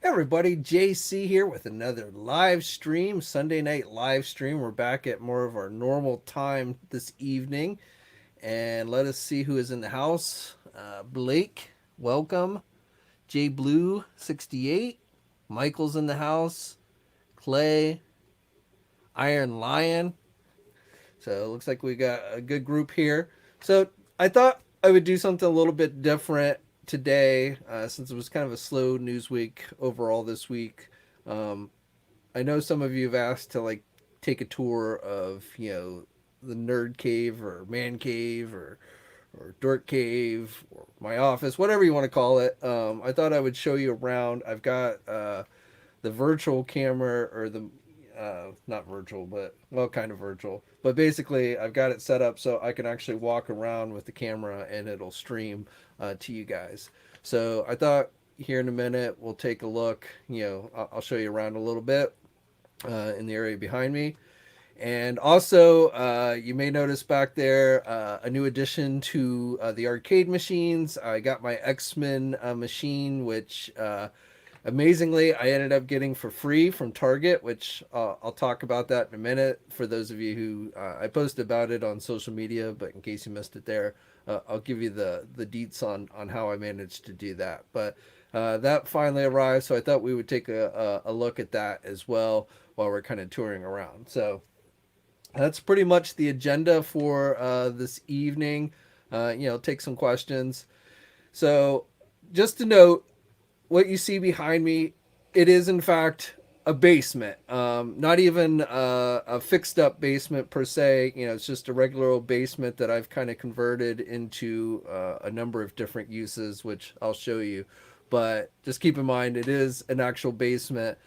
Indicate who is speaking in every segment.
Speaker 1: Everybody, JayC here with another live stream, Sunday night live stream. We're back at more of our normal time this evening, and let us see who is in the house. Blake, welcome. J Blue 68, Michael's in the house. Clay, Iron Lion. So it looks like we got a good group here. So I thought I would do something a little bit different today, since it was kind of a slow news week overall this week. Um, I know some of you have asked to like take a tour of the nerd cave or man cave or dork cave or my office, whatever you want to call it. I thought I would show you around. I've got the virtual camera or the not virtual, but well, kind of virtual. But basically, I've got it set up so I can actually walk around with the camera and it'll stream to you guys. So I thought here in a minute we'll take a look. I'll show you around a little bit in the area behind me. And also, you may notice back there a new addition to the arcade machines. I got my X-Men machine, which amazingly I ended up getting for free from Target, which I'll talk about that in a minute. For those of you who I posted about it on social media, but in case you missed it there, I'll give you the deets on how I managed to do that. But that finally arrived, so I thought we would take a look at that as well while we're kind of touring around. So that's pretty much the agenda for this evening. Take some questions. So, just to note, what you see behind me, it is in fact a basement. Not even a fixed up basement per se. It's just a regular old basement that I've kind of converted into a number of different uses, which I'll show you. But just keep in mind, it is an actual basement.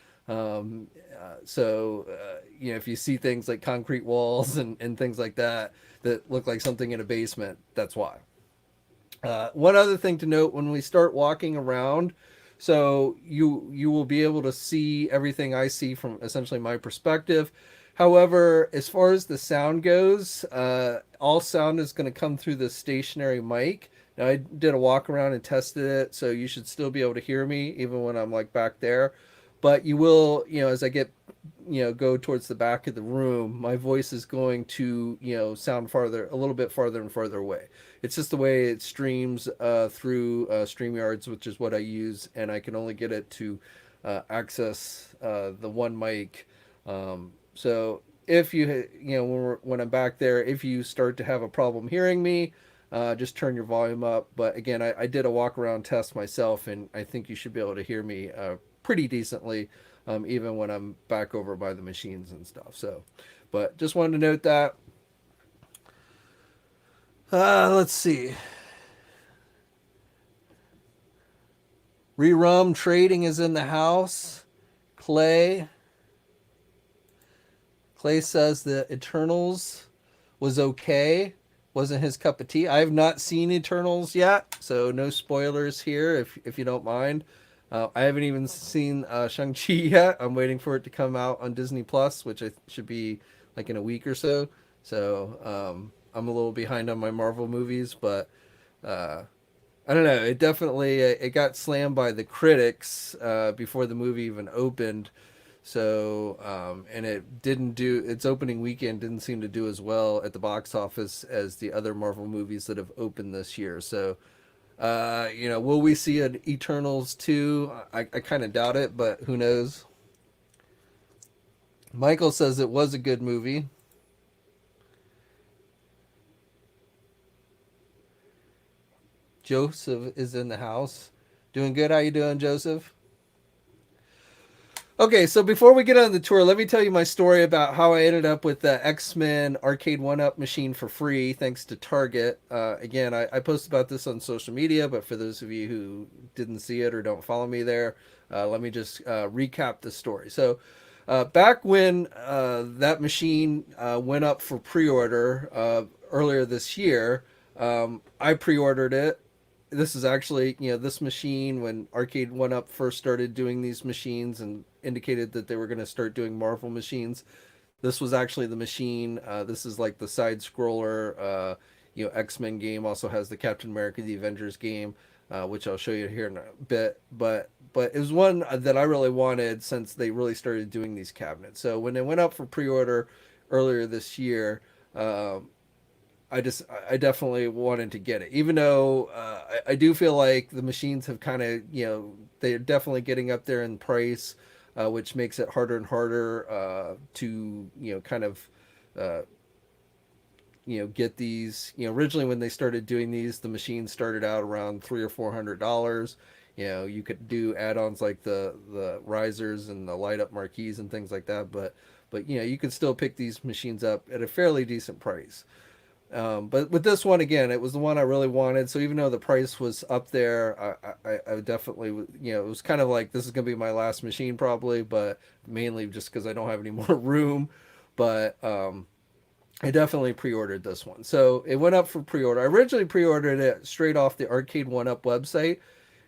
Speaker 1: If you see things like concrete walls and things like that that look like something in a basement, that's why. One other thing to note when we start walking around, so you will be able to see everything I see from essentially my perspective. However, as far as the sound goes, all sound is going to come through the stationary mic. Now I did a walk around and tested it, so you should still be able to hear me even when I'm like back there. But you will, as I get, go towards the back of the room, my voice is going to, sound farther, a little bit farther and farther away. It's just the way it streams through StreamYards, which is what I use, and I can only get it to access the one mic. So if when I'm back there, if you start to have a problem hearing me, just turn your volume up. But again, I did a walk around test myself, and I think you should be able to hear me pretty decently, even when I'm back over by the machines and stuff. So, but just wanted to note that. Let's see. Rerum Trading is in the house. Clay. Clay says the Eternals was okay. Wasn't his cup of tea. I have not seen Eternals yet, so no spoilers here if you don't mind. I haven't even seen Shang-Chi yet. I'm waiting for it to come out on Disney Plus, which I should be like in a week or so. So I'm a little behind on my Marvel movies, but I don't know. It definitely it got slammed by the critics before the movie even opened. So and it didn't do its opening weekend didn't seem to do as well at the box office as the other Marvel movies that have opened this year. So will we see an Eternals 2? I kind of doubt it, but who knows? Michael says it was a good movie. Joseph is in the house. Doing good. How you doing, Joseph? Okay, so before we get on the tour, let me tell you my story about how I ended up with the X-Men Arcade1up machine for free, thanks to Target. Again, I posted about this on social media, but for those of you who didn't see it or don't follow me there, let me just recap the story. So, back when that machine went up for pre-order earlier this year, I pre-ordered it. This is actually, this machine when Arcade1up first started doing these machines and indicated that they were going to start doing Marvel machines. This was actually the machine. This is like the side scroller, X-Men game. Also has the Captain America, the Avengers game. which I'll show you here in a bit. But it was one that I really wanted since they really started doing these cabinets. So when they went up for pre-order earlier this year, um, I definitely wanted to get it, even though I do feel like the machines have kind of, they're definitely getting up there in price, which makes it harder and harder to, kind of uh, get these. Originally when they started doing these, the machines started out around $300 or $400. You could do add-ons like the risers and the light up marquees and things like that, but you can still pick these machines up at a fairly decent price. But with this one, again, it was the one I really wanted. So even though the price was up there, I definitely, it was kind of like this is going to be my last machine probably, but mainly just because I don't have any more room. But I definitely pre-ordered this one. So it went up for pre-order. I originally pre-ordered it straight off the Arcade1up website,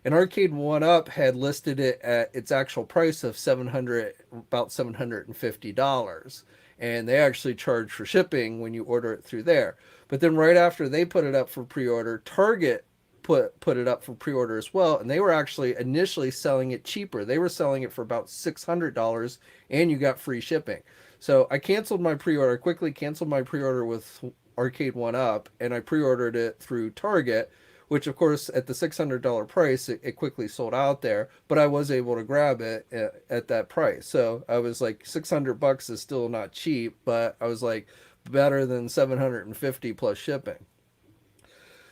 Speaker 1: and Arcade1up had listed it at its actual price of about $750, and they actually charge for shipping when you order it through there. But then right after they put it up for pre-order, Target put it up for pre-order as well, and they were actually initially selling it cheaper. They were selling it for about $600, and you got free shipping. So I canceled my pre-order, quickly canceled my pre-order with Arcade1up, and I pre-ordered it through Target, which of course at the $600 price, it quickly sold out there, but I was able to grab it at that price. So I was like, $600 is still not cheap, but I was like, better than 750 plus shipping.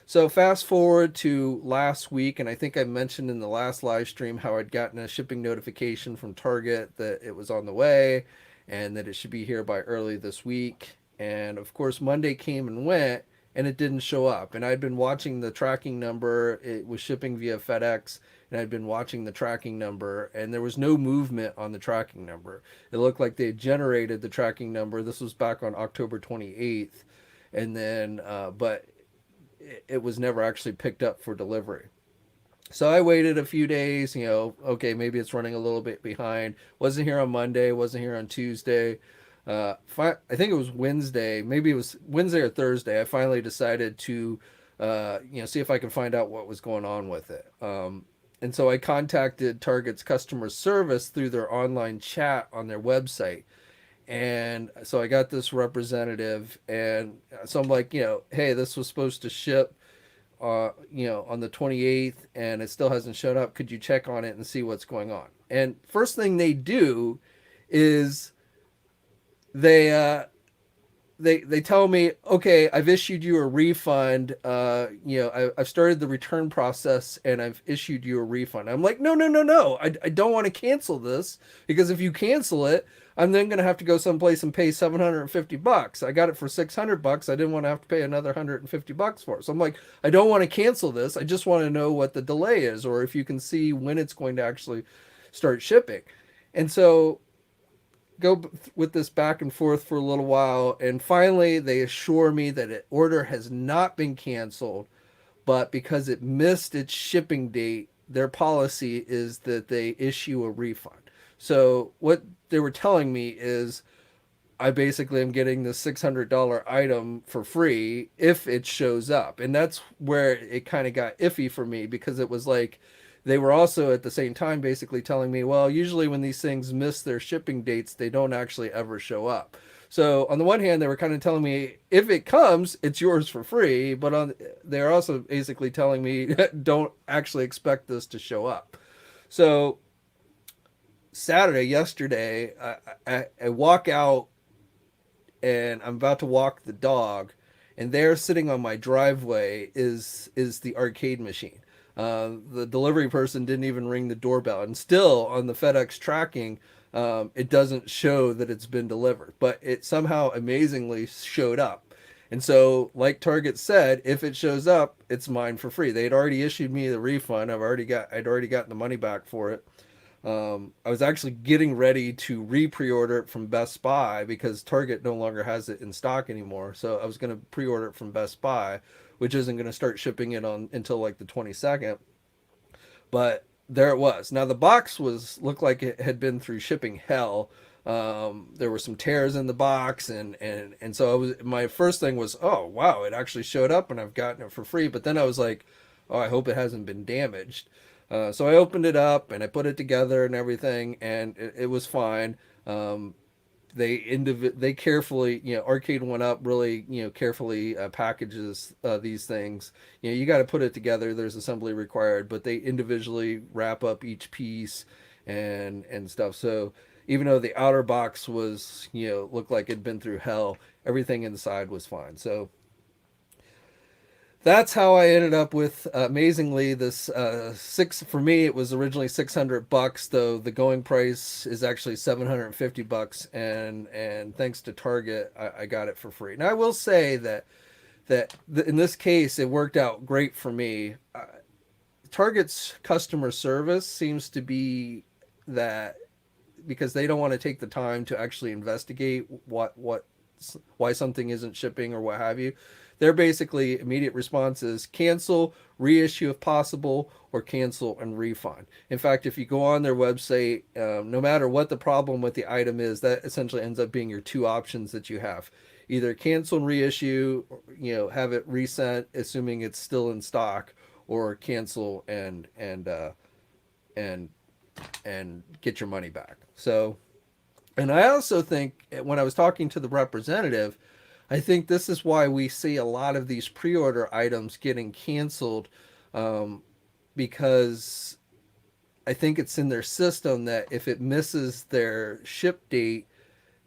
Speaker 1: So fast forward to last week, and I think I mentioned in the last live stream how I'd gotten a shipping notification from Target that it was on the way and that it should be here by early this week. And of course, Monday came and went, and it didn't show up. And I'd been watching the tracking number. It was shipping via FedEx, and I'd been watching the tracking number, and there was no movement on the tracking number. It looked like they had generated the tracking number. This was back on October 28th, and then, but it was never actually picked up for delivery. So I waited a few days, okay, maybe it's running a little bit behind. Wasn't here on Monday, wasn't here on Tuesday. I think it was Wednesday, maybe it was Wednesday or Thursday. I finally decided to, see if I could find out what was going on with it. And so I contacted Target's customer service through their online chat on their website. And so I got this representative, and so I'm like, hey, this was supposed to ship, on the 28th, and it still hasn't shown up. Could you check on it and see what's going on? And first thing they do is they they tell me, okay, I've issued you a refund. I've started the return process and I've issued you a refund. I'm like, no, no, no, no. I don't want to cancel this, because if you cancel it, I'm then going to have to go someplace and pay $750. I got it for $600. I didn't want to have to pay another $150 for it. So I'm like, I don't want to cancel this. I just want to know what the delay is, or if you can see when it's going to actually start shipping. And so go with this back and forth for a little while, and finally they assure me that an order has not been canceled, but because it missed its shipping date, their policy is that they issue a refund. So what they were telling me is I basically am getting the $600 item for free if it shows up. And that's where it kind of got iffy for me, because it was like they were also at the same time basically telling me, well, usually when these things miss their shipping dates, they don't actually ever show up. So on the one hand, they were kind of telling me, if it comes, it's yours for free. But they're also basically telling me, don't actually expect this to show up. So yesterday, I walk out and I'm about to walk the dog, and there sitting on my driveway is the arcade machine. The delivery person didn't even ring the doorbell, and still on the FedEx tracking, it doesn't show that it's been delivered, but it somehow amazingly showed up. And so, like Target said, if it shows up, it's mine for free. They had already issued me the refund. I'd already gotten the money back for it. I was actually getting ready to pre-order it from Best Buy, because Target no longer has it in stock anymore. So I was going to pre-order it from Best Buy, which isn't going to start shipping it on until like the 22nd. But there it was. Now the box looked like it had been through shipping hell. There were some tears in the box, and so my first thing was, oh wow, it actually showed up and I've gotten it for free. But then I was like, oh, I hope it hasn't been damaged. So I opened it up and I put it together and everything, and it was fine. Um, they carefully, Arcade1up really, carefully packages these things. You got to put it together. There's assembly required, but they individually wrap up each piece and stuff. So even though the outer box was, looked like it'd been through hell, everything inside was fine. So that's how I ended up with, amazingly, this six. For me, it was originally $600, though the going price is actually $750, and thanks to Target, I got it for free. Now I will say that in this case, it worked out great for me. Target's customer service seems to be that, because they don't want to take the time to actually investigate what why something isn't shipping or what have you. They're basically immediate responses: cancel, reissue if possible, or cancel and refund. In fact, if you go on their website, no matter what the problem with the item is, that essentially ends up being your two options that you have: either cancel and reissue, have it resent assuming it's still in stock, or cancel and and get your money back. So, and I also think, when I was talking to the representative, I think this is why we see a lot of these pre-order items getting canceled, um, because I think it's in their system that if it misses their ship date,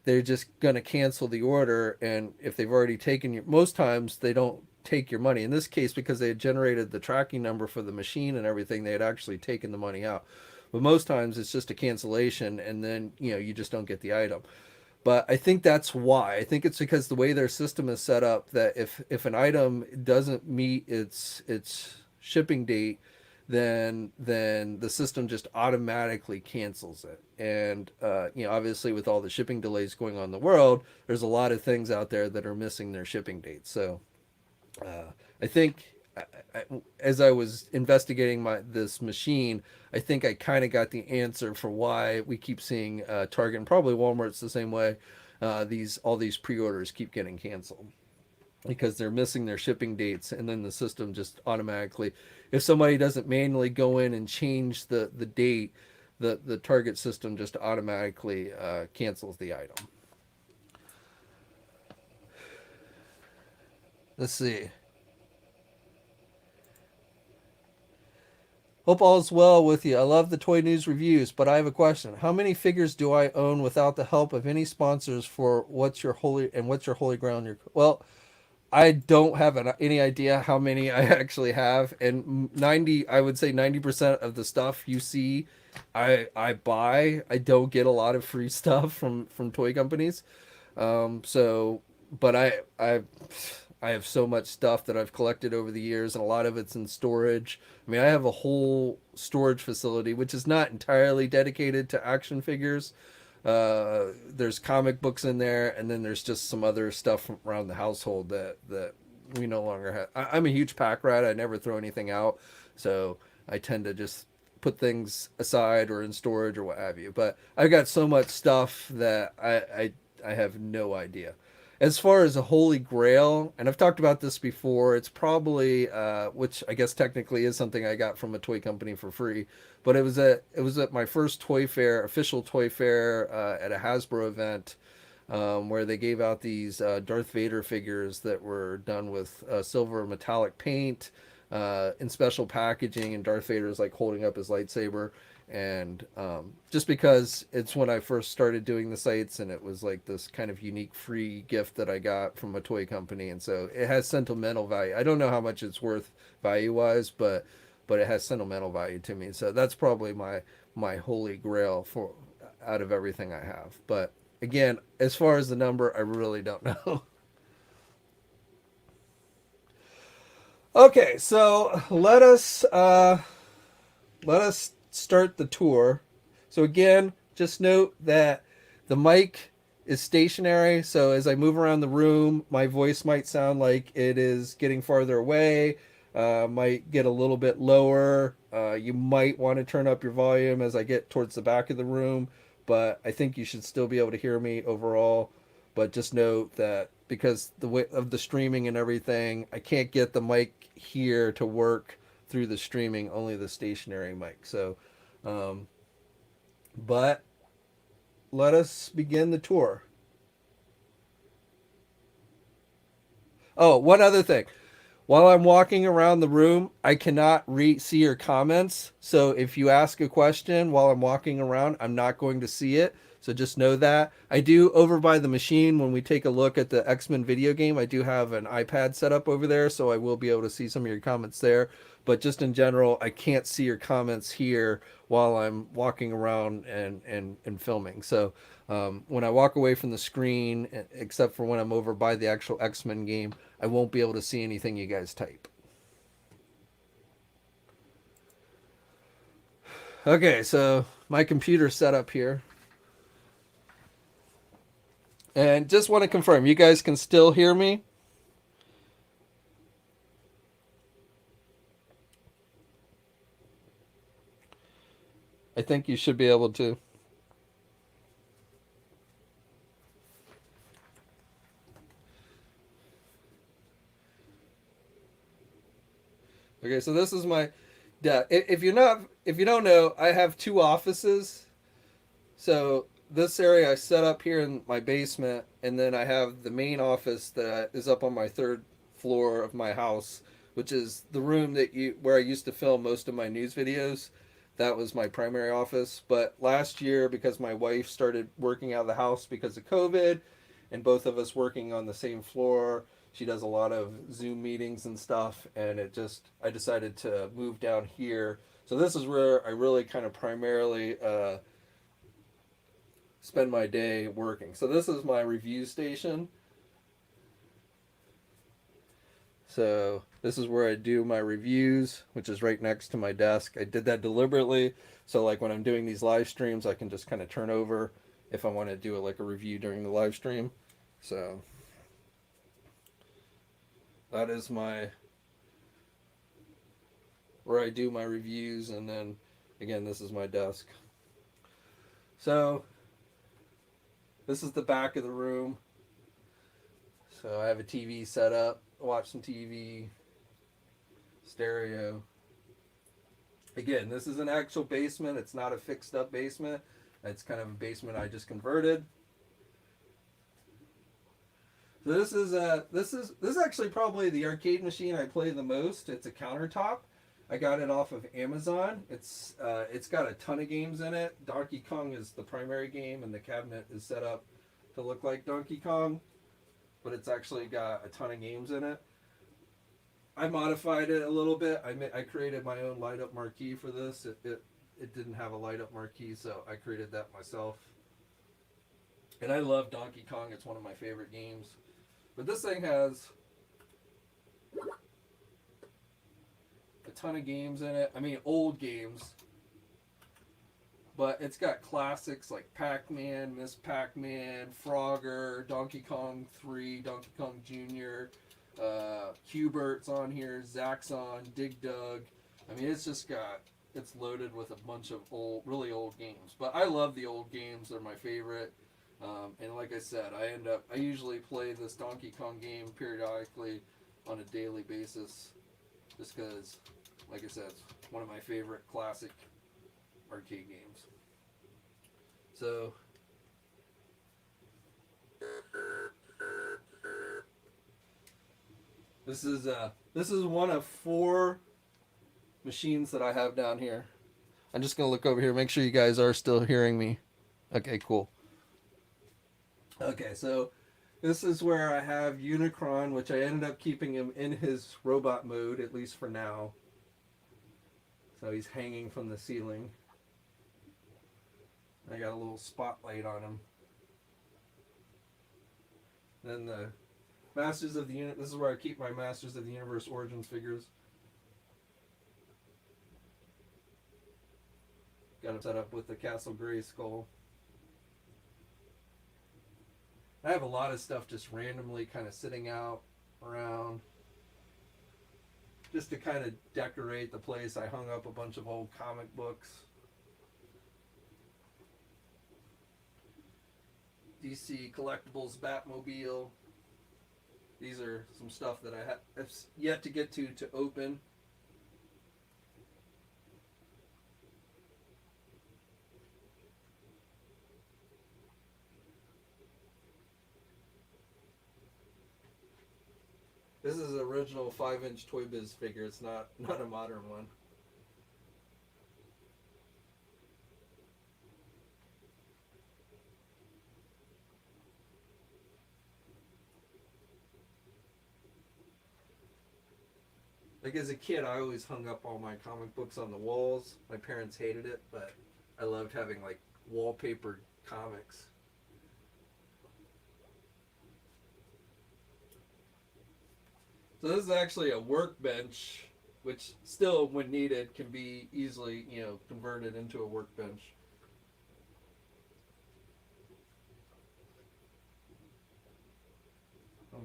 Speaker 1: they're just going to cancel the order. And if they've already taken your, most times they don't take your money. In this case, because they had generated the tracking number for the machine and everything, they had actually taken the money out. But most times it's just a cancellation, and then you just don't get the item. But I think that's why. I think it's because the way their system is set up, that if an item doesn't meet its shipping date, then the system just automatically cancels it. And obviously, with all the shipping delays going on in the world, there's a lot of things out there that are missing their shipping dates. So I think, as I was investigating this machine, I think I kind of got the answer for why we keep seeing Target, and probably Walmart's the same way. All these pre-orders keep getting canceled because they're missing their shipping dates, and then the system just automatically, if somebody doesn't manually go in and change the date, the Target system just automatically cancels the item. Let's see. Hope all is well with you. I love the Toy News reviews, but I have a question. How many figures do I own without the help of any sponsors for what's your holy ground? Well, I don't have any idea how many I actually have, and I would say 90% of the stuff you see, I buy. I don't get a lot of free stuff from toy companies. So, but I have so much stuff that I've collected over the years, and a lot of it's in storage. I mean, I have a whole storage facility which is not entirely dedicated to action figures. There's comic books in there, and then there's just some other stuff from around the household that we no longer have. I'm a huge pack rat. I never throw anything out, so I tend to just put things aside or in storage or what have you. But I've got so much stuff that I have no idea. As far as a holy grail, and I've talked about this before, it's probably, which I guess technically is something I got from a toy company for free, but it was at my first toy fair, official toy fair, at a Hasbro event, where they gave out these Darth Vader figures that were done with silver metallic paint, in special packaging, and Darth Vader is like holding up his lightsaber. And just because it's when I first started doing the sites, and it was like this kind of unique free gift that I got from a toy company, and so it has sentimental value. I don't know how much it's worth value wise, but it has sentimental value to me. So that's probably my holy grail for out of everything I have. But again, as far as the number, I really don't know. Okay, so let us start the tour. So again, just note that the mic is stationary, so as I move around the room, my voice might sound like it is getting farther away, might get a little bit lower. You might want to turn up your volume as I get towards the back of the room, but I think you should still be able to hear me overall. But just note that because the way of the streaming and everything, I can't get the mic here to work through the streaming, only the stationary mic. So, but let us begin the tour. Oh, one other thing. While I'm walking around the room, I cannot see your comments. So if you ask a question while I'm walking around, I'm not going to see it. So just know that. I do over by the machine when we take a look at the X-Men video game. I do have an iPad set up over there, so I will be able to see some of your comments there. But just in general, I can't see your comments here while I'm walking around and filming. So when I walk away from the screen, except for when I'm over by the actual X-Men game, I won't be able to see anything you guys type. Okay, so my computer set up here. And just want to confirm, you guys can still hear me? I think you should be able to. Okay, so this is my desk. If you don't know, I have two offices. So this area I set up here in my basement, and then I have the main office that is up on my third floor of my house, which is the room where I used to film most of my news videos. That was my primary office. But last year, because my wife started working out of the house because of COVID, and both of us working on the same floor, she does a lot of Zoom meetings and stuff, and I decided to move down here. So this is where I really kind of primarily spend my day working. So this is my review station. So this is where I do my reviews, which is right next to my desk. I did that deliberately. So like when I'm doing these live streams, I can just kind of turn over if I want to do like a review during the live stream. So that is where I do my reviews. And then again, this is my desk. So this is the back of the room. So I have a TV set up, watch some TV, stereo. Again, this is an actual basement. It's not a fixed up basement. It's kind of a basement I just converted. So this is actually probably the arcade machine I play the most. It's a countertop. I got it off of Amazon. It's got a ton of games in it. Donkey Kong is the primary game, and the cabinet is set up to look like Donkey Kong, but it's actually got a ton of games in it. I modified it a little bit. I created my own light up marquee for this. It didn't have a light up marquee, so I created that myself. And I love Donkey Kong. It's one of my favorite games. But this thing has a ton of games in it. I mean, old games. But it's got classics like Pac-Man, Miss Pac-Man, Frogger, Donkey Kong 3, Donkey Kong Jr., Q*bert's on here, Zaxxon, Dig Dug. I mean, it's loaded with a bunch of really old games. But I love the old games. They're my favorite. And like I said, I usually play this Donkey Kong game periodically on a daily basis, just because, like I said, it's one of my favorite classic arcade games. So this is one of 4 machines that I have down here. I'm just gonna look over here, make sure you guys are still hearing me. Okay, cool. Okay, so this is where I have Unicron, which I ended up keeping him in his robot mode, at least for now. So he's hanging from the ceiling. I got a little spotlight on him. Then the Masters of the Universe. This is where I keep my Masters of the Universe Origins figures. Got him set up with the Castle Grayskull. I have a lot of stuff just randomly kind of sitting out around, just to kind of decorate the place. I hung up a bunch of old comic books. DC Collectibles Batmobile. These are some stuff that I have yet to get to open. This is an original 5-inch Toy Biz figure. It's not a modern one. Like as a kid, I always hung up all my comic books on the walls. My parents hated it, but I loved having like wallpapered comics. So this is actually a workbench, which still, when needed, can be easily, converted into a workbench.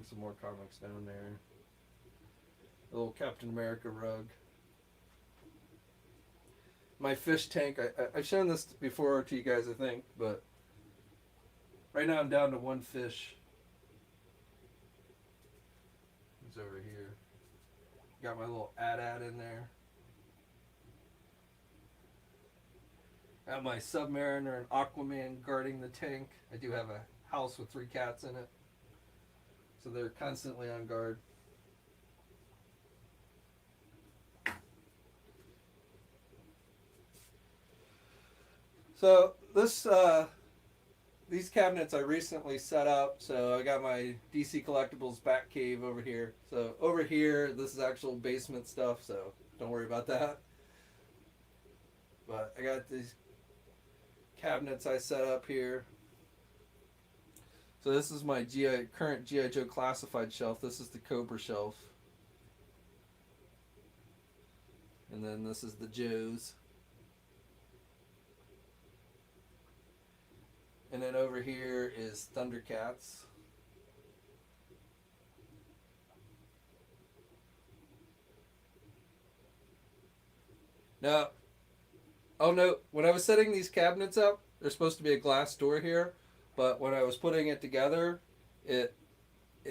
Speaker 1: Some more comics down there. A little Captain America rug. My fish tank, I've shown this before to you guys, I think, but right now I'm down to one fish. It's over here. Got my little AT-AT in there. Got my Submariner and Aquaman guarding the tank. I do have a house with 3 cats in it, so they're constantly on guard. So these cabinets I recently set up. So I got my DC Collectibles Bat Cave over here. So over here, this is actual basement stuff, so don't worry about that. But I got these cabinets I set up here. So this is my current G.I. Joe classified shelf. This is the Cobra shelf. And then this is the Joes. And then over here is Thundercats. Now, oh no, when I was setting these cabinets up, there's supposed to be a glass door here, but when I was putting it together, it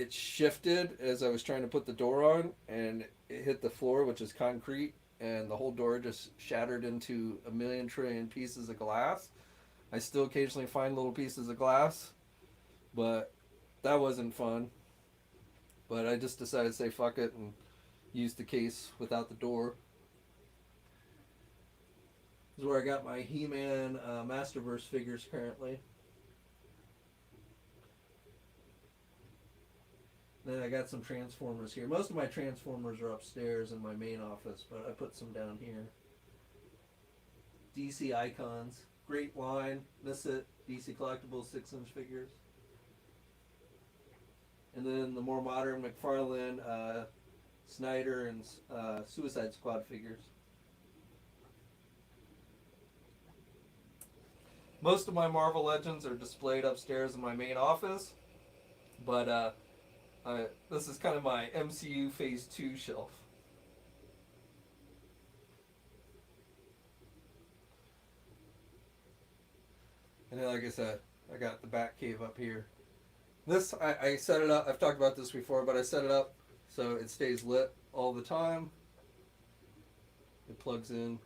Speaker 1: shifted as I was trying to put the door on, and it hit the floor, which is concrete, and the whole door just shattered into a million trillion pieces of glass. I still occasionally find little pieces of glass, but that wasn't fun. But I just decided to say fuck it and use the case without the door. This is where I got my He-Man Masterverse figures currently. Then I got some Transformers here. Most of my Transformers are upstairs in my main office, but I put some down here. DC Icons. Great line. Miss it. DC Collectibles 6-inch figures. And then the more modern McFarlane, Snyder, and Suicide Squad figures. Most of my Marvel Legends are displayed upstairs in my main office, but this is kind of my MCU Phase 2 shelf. And then, like I said, I got the Bat Cave up here. This, I set it up, I've talked about this before, but I set it up so it stays lit all the time. It plugs in.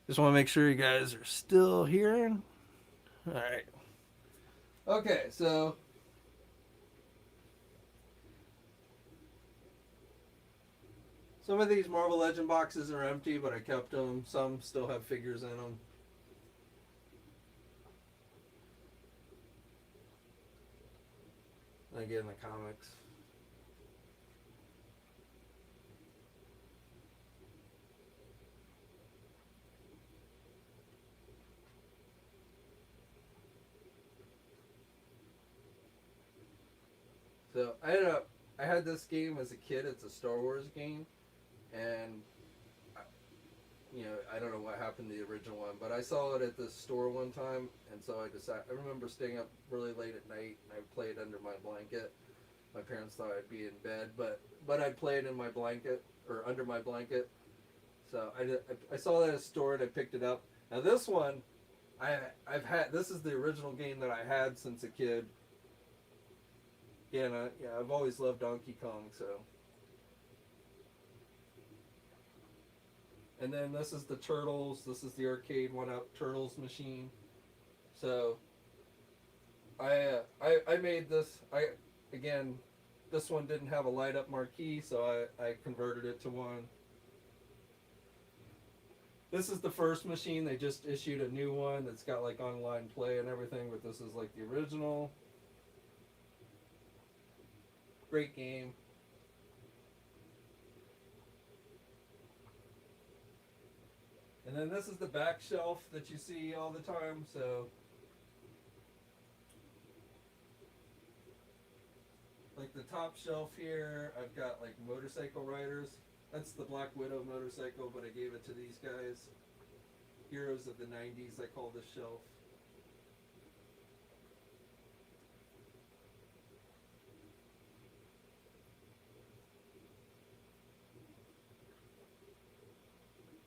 Speaker 1: Just want to make sure you guys are still hearing. Alright. Okay, so some of these Marvel Legend boxes are empty, but I kept them. Some still have figures in them. And again, the comics. So I had this game as a kid. It's a Star Wars game, and I don't know what happened to the original one, but I saw it at the store one time, and so I remember staying up really late at night, and I played under my blanket. My parents thought I'd be in bed, but I'd play it in my blanket or under my blanket. So I saw that at a store and I picked it up. Now this one, this is the original game that I had since a kid. Yeah, and I've always loved Donkey Kong, so. And then this is the Turtles. This is the Arcade1up Turtles machine. So, I made this. Again, this one didn't have a light up marquee, so I converted it to one. This is the first machine. They just issued a new one that's got like online play and everything, but this is like the original. Great game. And then this is the back shelf that you see all the time. So, like the top shelf here, I've got like motorcycle riders. That's the Black Widow motorcycle, but I gave it to these guys. Heroes of the 90s, I call this shelf.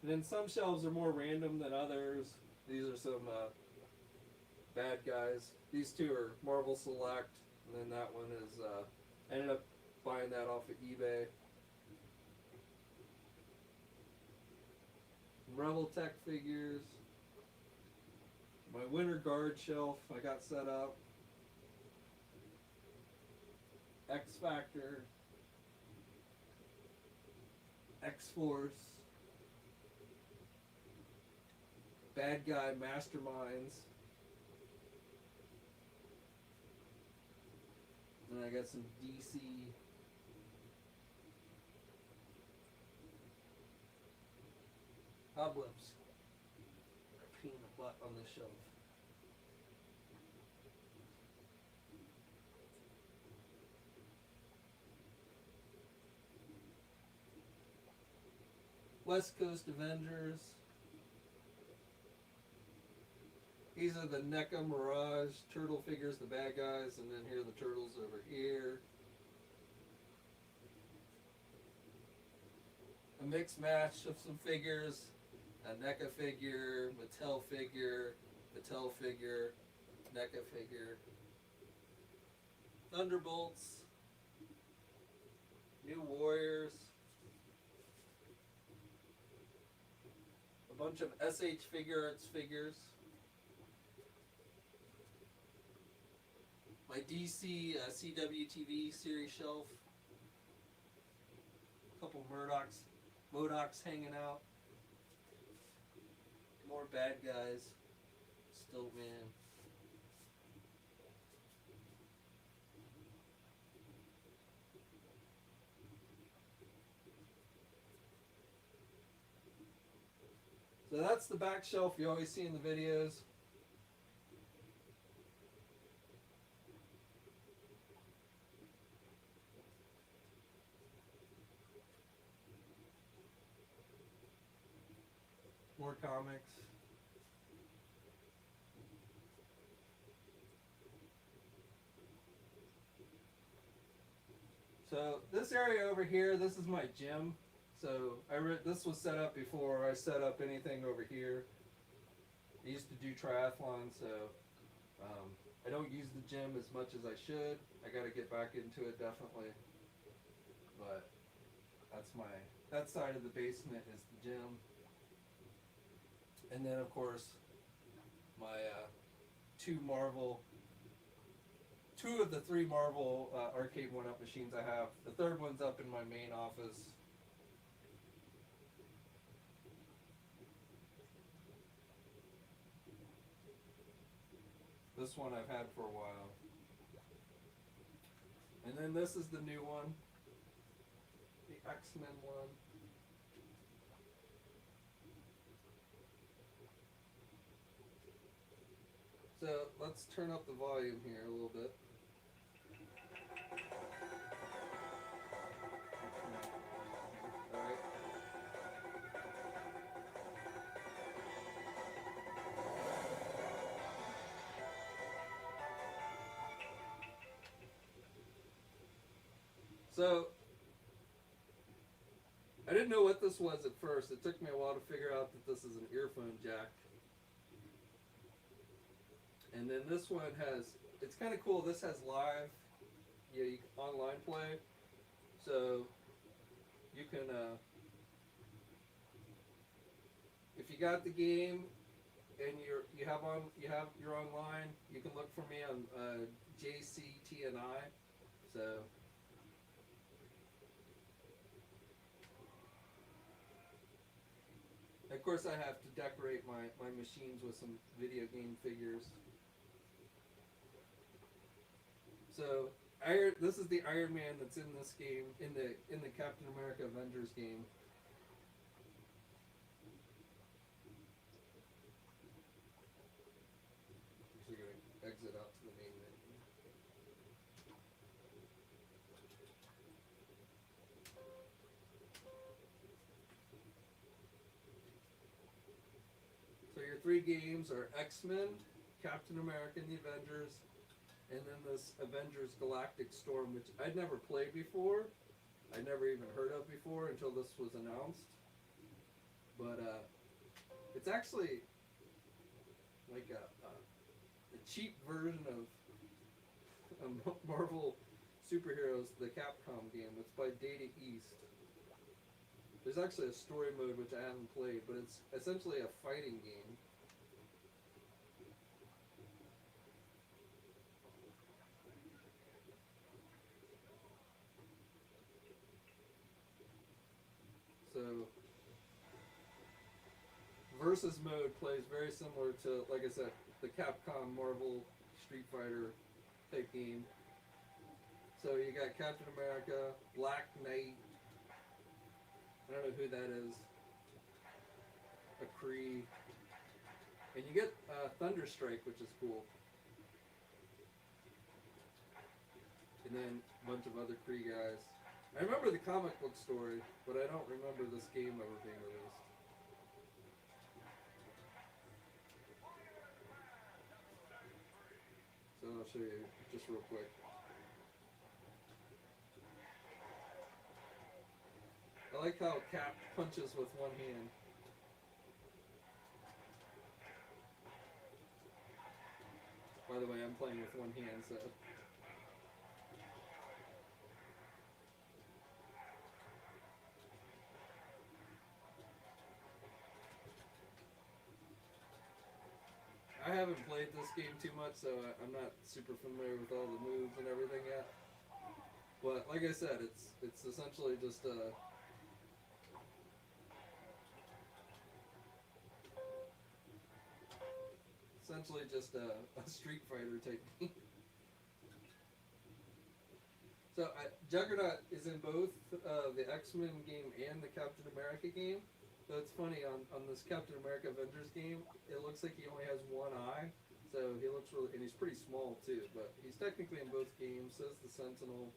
Speaker 1: And then some shelves are more random than others. These are some bad guys. These two are Marvel Select, and then that one is, I ended up buying that off of eBay. Rebel Tech figures. My Winter Guard shelf I got set up. X Factor. X-Force. Bad Guy Masterminds. And I got some DC. Cobwebs. Peeing a butt on the shelf. West Coast Avengers. These are the NECA Mirage turtle figures, the bad guys, and then here are the turtles over here. A mixed match of some figures. A NECA figure, Mattel figure, NECA figure. Thunderbolts. New Warriors. A bunch of SH Figure Arts figures. My DC CWTV series shelf. A couple Modocs hanging out. More bad guys. Still man. So that's the back shelf you always see in the videos. More comics. So this area over here, this is my gym. So this was set up before I set up anything over here. I used to do triathlon, so I don't use the gym as much as I should. I got to get back into it definitely. But that side of the basement is the gym. And then of course my two of the three Marvel Arcade1up machines I have. The third one's up in my main office. This one I've had for a while. And then this is the new one. The X-Men one. So let's turn up the volume here a little bit. Alright. So I didn't know what this was at first. It took me a while to figure out that this is an earphone jack. And then this one it's kind of cool, this has live, online play. So you can, if you got the game, and you're online. You can look for me on JayC. So of course I have to decorate my machines with some video game figures. So this is the Iron Man that's in this game, in the Captain America Avengers game. Actually, going to exit out to the main menu. So your three games are X-Men, Captain America and the Avengers, and then this Avengers Galactic Storm, which I'd never played before. I'd never even heard of before until this was announced. But it's actually like a cheap version of Marvel superheroes, the Capcom game. It's by Data East. There's actually a story mode which I haven't played, but it's essentially a fighting game. So, versus mode plays very similar to, like I said, the Capcom Marvel Street Fighter type game. So you got Captain America, Black Knight. I don't know who that is. A Kree. And you get Thunderstrike, which is cool. And then a bunch of other Kree guys. I remember the comic book story, but I don't remember this game ever being released. So I'll show you just real quick. I like how Cap punches with one hand. By the way, I'm playing with one hand, so... I haven't played this game too much, so I'm not super familiar with all the moves and everything yet. But like I said, it's essentially just a... essentially just a Street Fighter type game. So Juggernaut is in both the X-Men game and the Captain America game. So it's funny, on this Captain America Avengers game, it looks like he only has one eye. So he looks really, and he's pretty small too, but he's technically in both games. So is the Sentinel.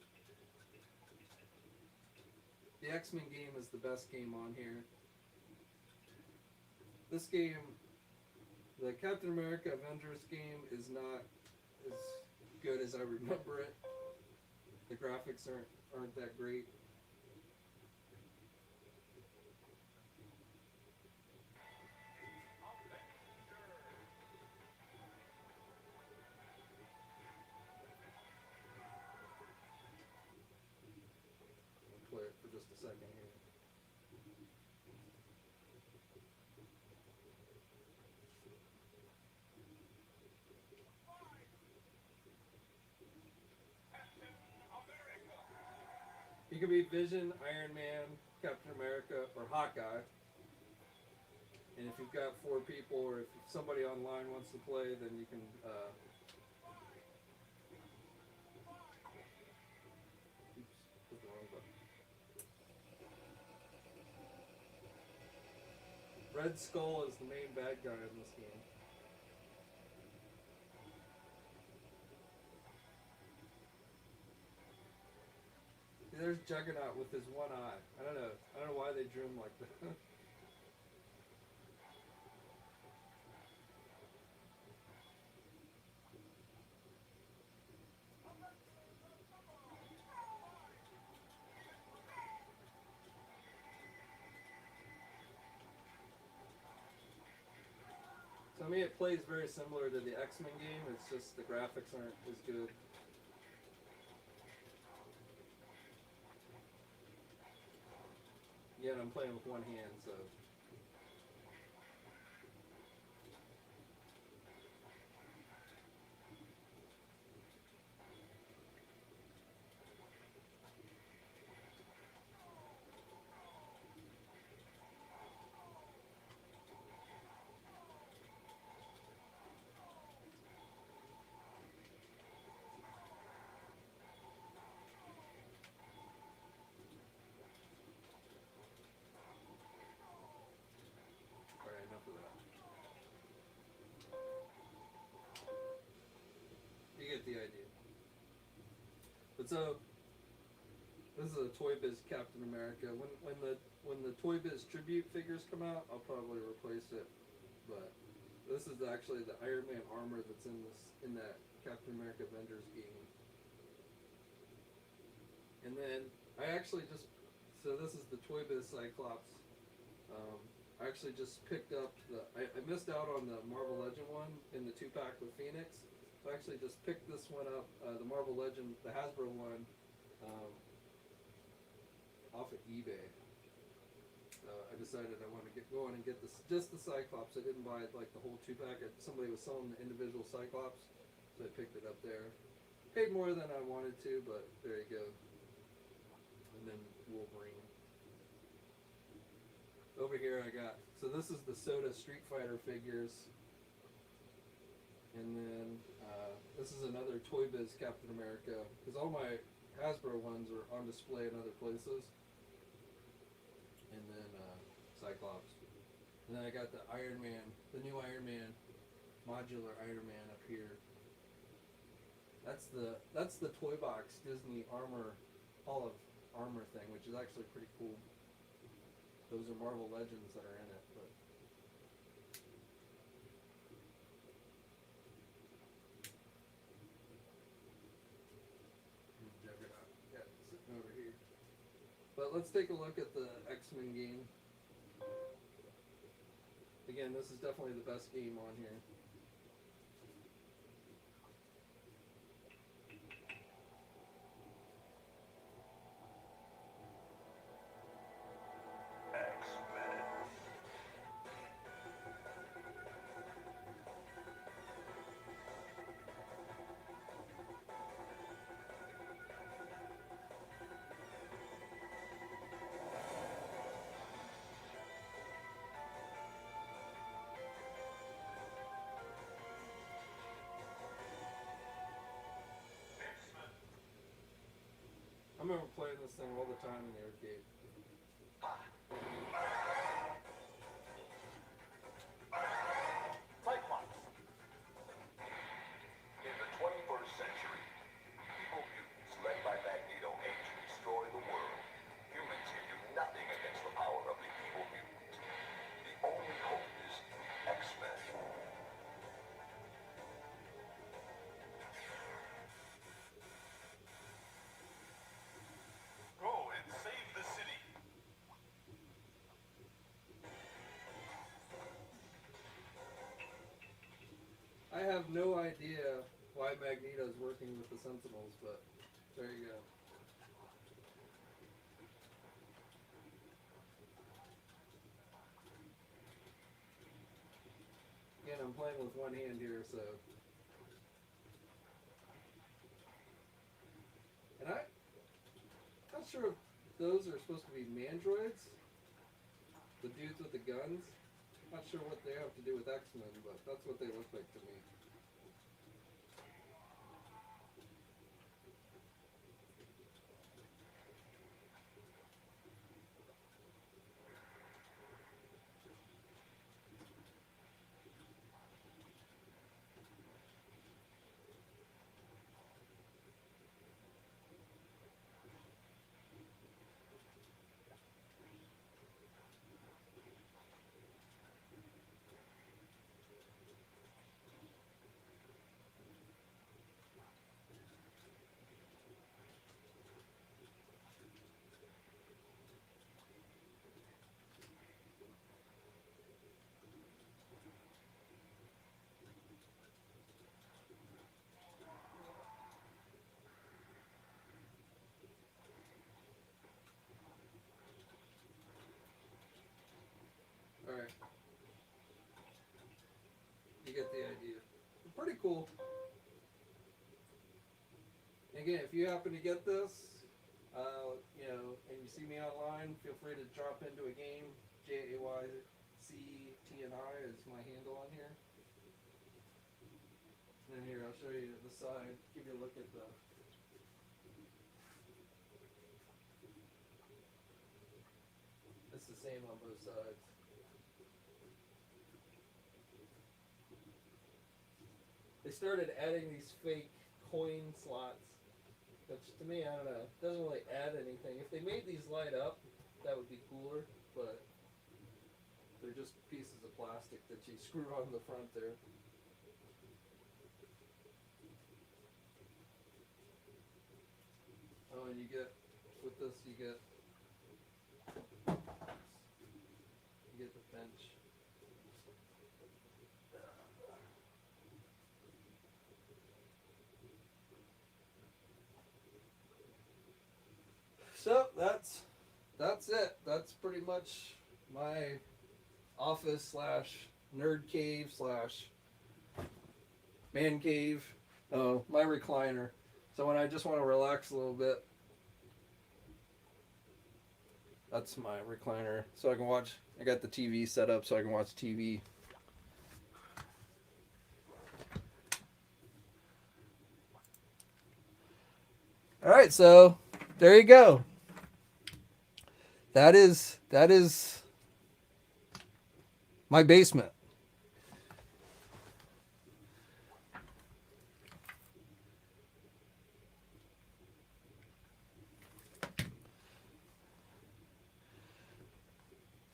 Speaker 1: The X-Men game is the best game on here. This game, the Captain America Avengers game, is not as good as I remember it. The graphics aren't that great. I'll play it for just a second here. You can be Vision, Iron Man, Captain America, or Hawkeye. And if you've got 4 people, or if somebody online wants to play, then you can... oops, put the wrong button. Red Skull is the main bad guy in this game. There's Juggernaut with his one eye. I don't know why they drew him like that. So I mean, it plays very similar to the X-Men game. It's just the graphics aren't as good. Yeah, I'm playing with one hand, so. get the idea. But so this is a Toy Biz Captain America. When the Toy Biz tribute figures come out, I'll probably replace it. But this is actually the Iron Man armor that's in that Captain America Avengers game. And then I actually just this is the Toy Biz Cyclops. I actually just picked up I missed out on the Marvel Legend one in the 2-pack with Phoenix. So I actually just picked this one up, the Marvel Legend, the Hasbro one, off of eBay. I decided I wanted to go in and get just the Cyclops. I didn't buy like the whole 2-pack. Somebody was selling the individual Cyclops, so I picked it up there. Paid more than I wanted to, but there you go. And then Wolverine. Over here I got, so this is the Soda Street Fighter figures. And then this is another Toy Biz Captain America, because all my Hasbro ones are on display in other places. And then Cyclops. And then I got the Iron Man, the new Iron Man, modular Iron Man up here. That's the Toy Box Disney Armor, Hall of Armor thing, which is actually pretty cool. Those are Marvel Legends that are in it, but Juggernaut, yeah, sitting over here. But let's take a look at the X-Men game. Again, this is definitely the best game on here. I remember playing this thing all the time in the arcade.
Speaker 2: Cyclops. In the 21st century, evil mutants led by Magneto aim to destroy the world. Humans can do nothing against the power of the evil mutant. The only hope is X-Men. Go and save the city.
Speaker 1: I have no idea why Magneto's working with the Sentinels, but there you go. Again, I'm playing with one hand here, so. And I'm not sure if those are supposed to be mandroids, the dudes with the guns. Not sure what they have to do with X-Men, but that's what they look like to me. Alright. You get the idea. Pretty cool. Again, if you happen to get this, you know, and you see me online, feel free to drop into a game. JayCTNI is my handle on here. And then here, I'll show you the side, give you a look at the. It's the same on both sides. They started adding these fake coin slots, which to me, I don't know, doesn't really add anything. If they made these light up, that would be cooler, but they're just pieces of plastic that you screw on the front there. Oh, and you get, with this, you get the bench. So that's it. That's pretty much my office slash nerd cave slash man cave. Oh, my recliner. So when I just want to relax a little bit, that's my recliner. So I can watch. I got the TV set up so I can watch TV. All right, so there you go. That is my basement.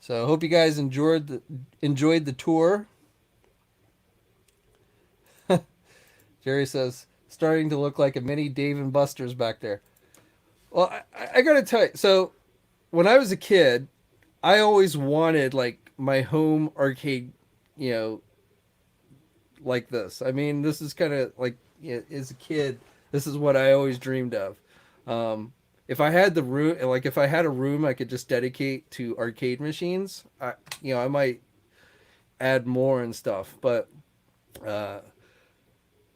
Speaker 1: So I hope you guys enjoyed the tour. Jerry says starting to look like a mini Dave and Buster's back there. Well, I gotta tell you. So when I was a kid, I always wanted like my home arcade, you know, like this. I mean, this is kind of like, you know, as a kid, this is what I always dreamed of. If I had the room, like if I had a room I could just dedicate to arcade machines, I might add more and stuff. But uh,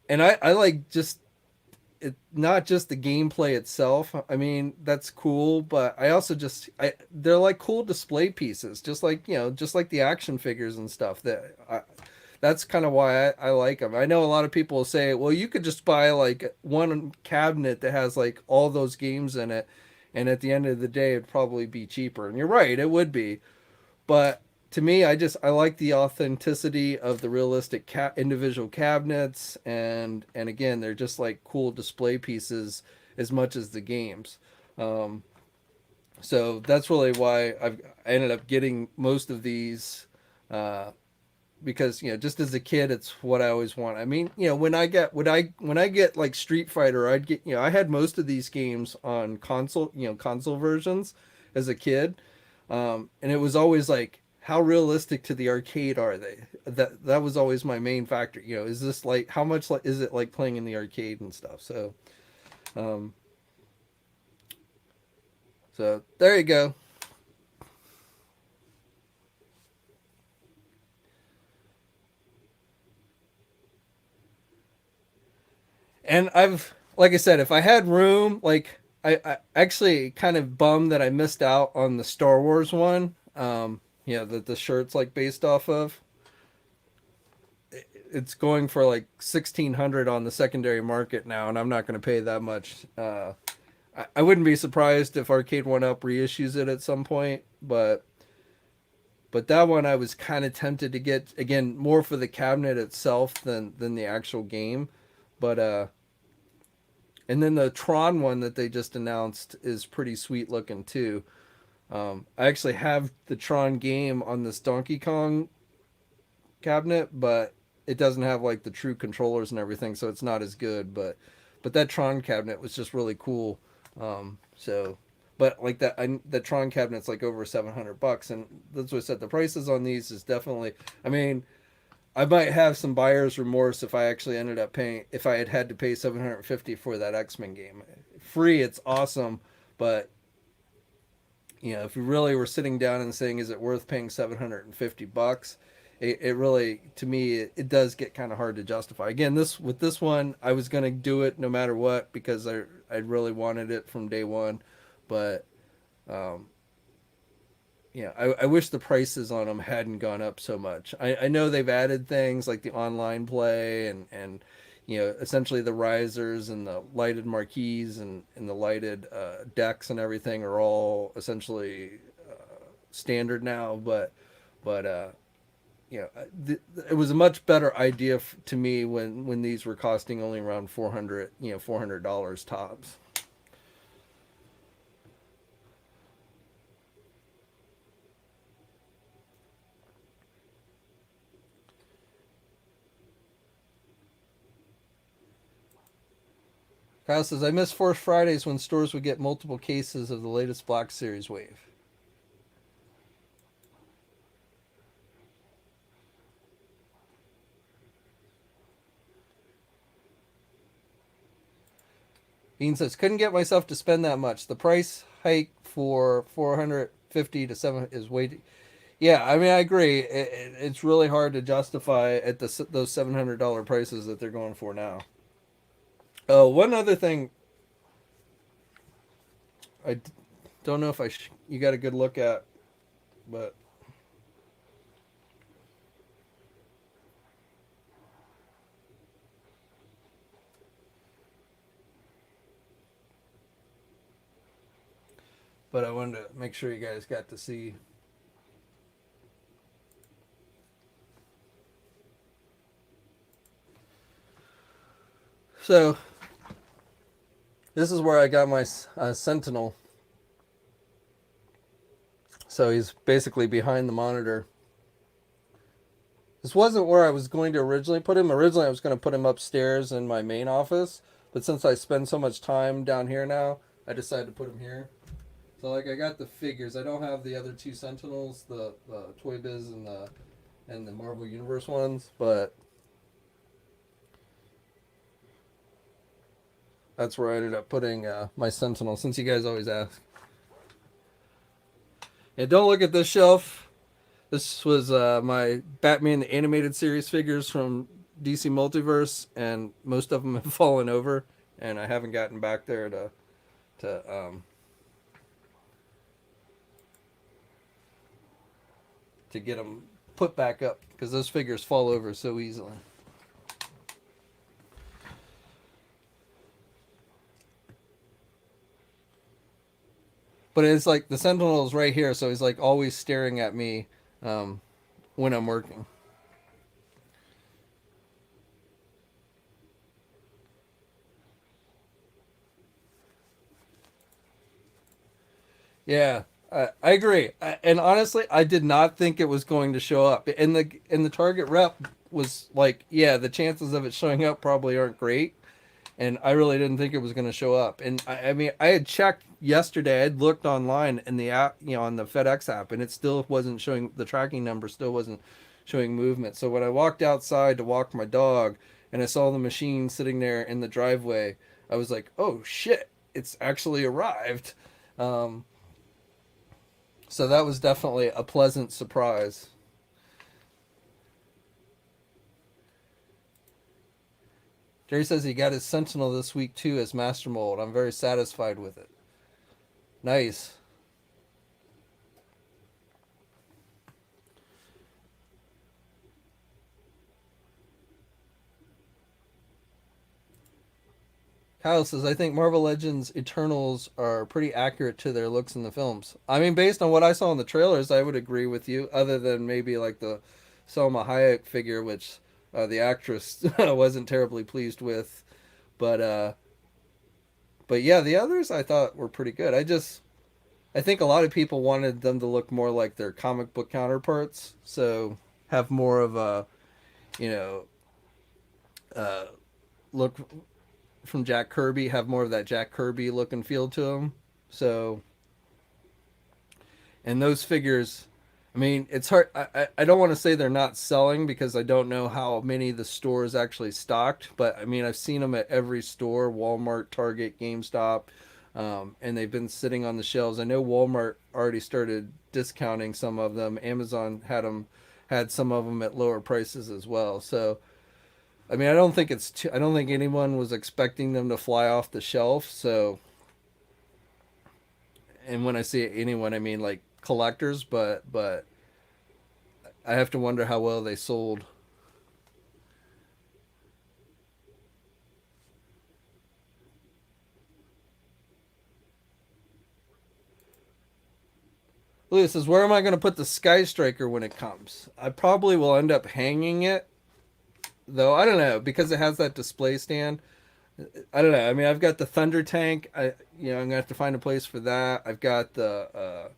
Speaker 1: and I like just it, not just the gameplay itself. I mean, that's cool, but I also they're like cool display pieces, just like, just like the action figures and stuff. That's kind of why I like them. I know a lot of people will say, well, you could just buy like one cabinet that has like all those games in it, and at the end of the day, it'd probably be cheaper. And you're right, it would be. But to me, I like the authenticity of the realistic individual cabinets, and again, they're just like cool display pieces as much as the games. Um, so that's really why I ended up getting most of these. Because just as a kid, it's what I always want. I mean, when I get like Street Fighter, I'd get, I had most of these games on console, console versions as a kid. And it was always like, how realistic to the arcade are they? That was always my main factor. Is this like, how much like is it like playing in the arcade and stuff? Um, so there you go. And like I said, if I had room, like I actually kind of bummed that I missed out on the Star Wars one. That the shirt's like based off of. It's going for like 1,600 on the secondary market now, and I'm not going to pay that much. I wouldn't be surprised if Arcade1up reissues it at some point, but that one I was kind of tempted to get, again, more for the cabinet itself than the actual game. But and then the Tron one that they just announced is pretty sweet looking too. I actually have the Tron game on this Donkey Kong cabinet, but it doesn't have like the true controllers and everything, so it's not as good. But that Tron cabinet was just really cool. So, but like that Tron cabinet's like over $700, and that's what I said. The prices on these is definitely. I mean, I might have some buyer's remorse if I actually ended up paying, if I had to pay 750 for that X-Men game. Free, it's awesome, but if you really were sitting down and saying, is it worth paying $750? It really, to me, it does get kind of hard to justify. Again, with this one, I was gonna do it no matter what because I really wanted it from day one, but um, I wish the prices on them hadn't gone up so much. I know they've added things like the online play and essentially the risers and the lighted marquees and the lighted decks and everything are all essentially standard now. But it was a much better idea to me when these were costing only around $400 tops. Kyle says, I miss Force Fridays when stores would get multiple cases of the latest Black Series wave. Bean says, couldn't get myself to spend that much. The price hike for 450 to 7 is way. Yeah, I mean, I agree. It's really hard to justify at those $700 prices that they're going for now. Oh, one other thing, I don't know if you got a good look at, but I wanted to make sure you guys got to see. So this is where I got my Sentinel. So he's basically behind the monitor. This wasn't where I was going to originally put him. Originally, I was going to put him upstairs in my main office. But since I spend so much time down here now, I decided to put him here. So, like, I got the figures. I don't have the other two Sentinels, the Toy Biz and the Marvel Universe ones, but that's where I ended up putting my Sentinel, since you guys always ask. And don't look at this shelf. This was my Batman the Animated Series figures from DC Multiverse, and most of them have fallen over, and I haven't gotten back there to get them put back up, because those figures fall over so easily. But it's like the Sentinel is right here, so he's like always staring at me when I'm working. Yeah, I agree. And honestly, I did not think it was going to show up. And the Target rep was like, yeah, the chances of it showing up probably aren't great. And I really didn't think it was going to show up. And I mean, I had checked yesterday. I had looked online in the app, on the FedEx app, and it still wasn't showing. The tracking number still wasn't showing movement. So when I walked outside to walk my dog, and I saw the machine sitting there in the driveway, I was like, "Oh shit! It's actually arrived." Um, so that was definitely a pleasant surprise. Jerry says he got his Sentinel this week too as Master Mold. I'm very satisfied with it. Nice. Kyle says, I think Marvel Legends Eternals are pretty accurate to their looks in the films. I mean, based on what I saw in the trailers, I would agree with you, other than maybe like the Selma Hayek figure, which the actress wasn't terribly pleased with. But yeah, the others I thought were pretty good. I think a lot of people wanted them to look more like their comic book counterparts, so have more of a, you know, look from Jack Kirby, have more of that Jack Kirby look and feel to them. So, and those figures, I mean, it's hard. I don't want to say they're not selling, because I don't know how many the stores actually stocked, but I mean, I've seen them at every store: Walmart, Target, GameStop, and they've been sitting on the shelves. I know Walmart already started discounting some of them. Amazon had some of them at lower prices as well. So, I mean, I don't think anyone was expecting them to fly off the shelf. So, and when I say anyone, I mean like collectors, but I have to wonder how well they sold. Louis says, where am I going to put the Sky Striker when it comes? I probably will end up hanging it, though. I don't know, because it has that display stand. I don't know. I mean, I've got the Thunder Tank. I'm gonna have to find a place for that. I've got the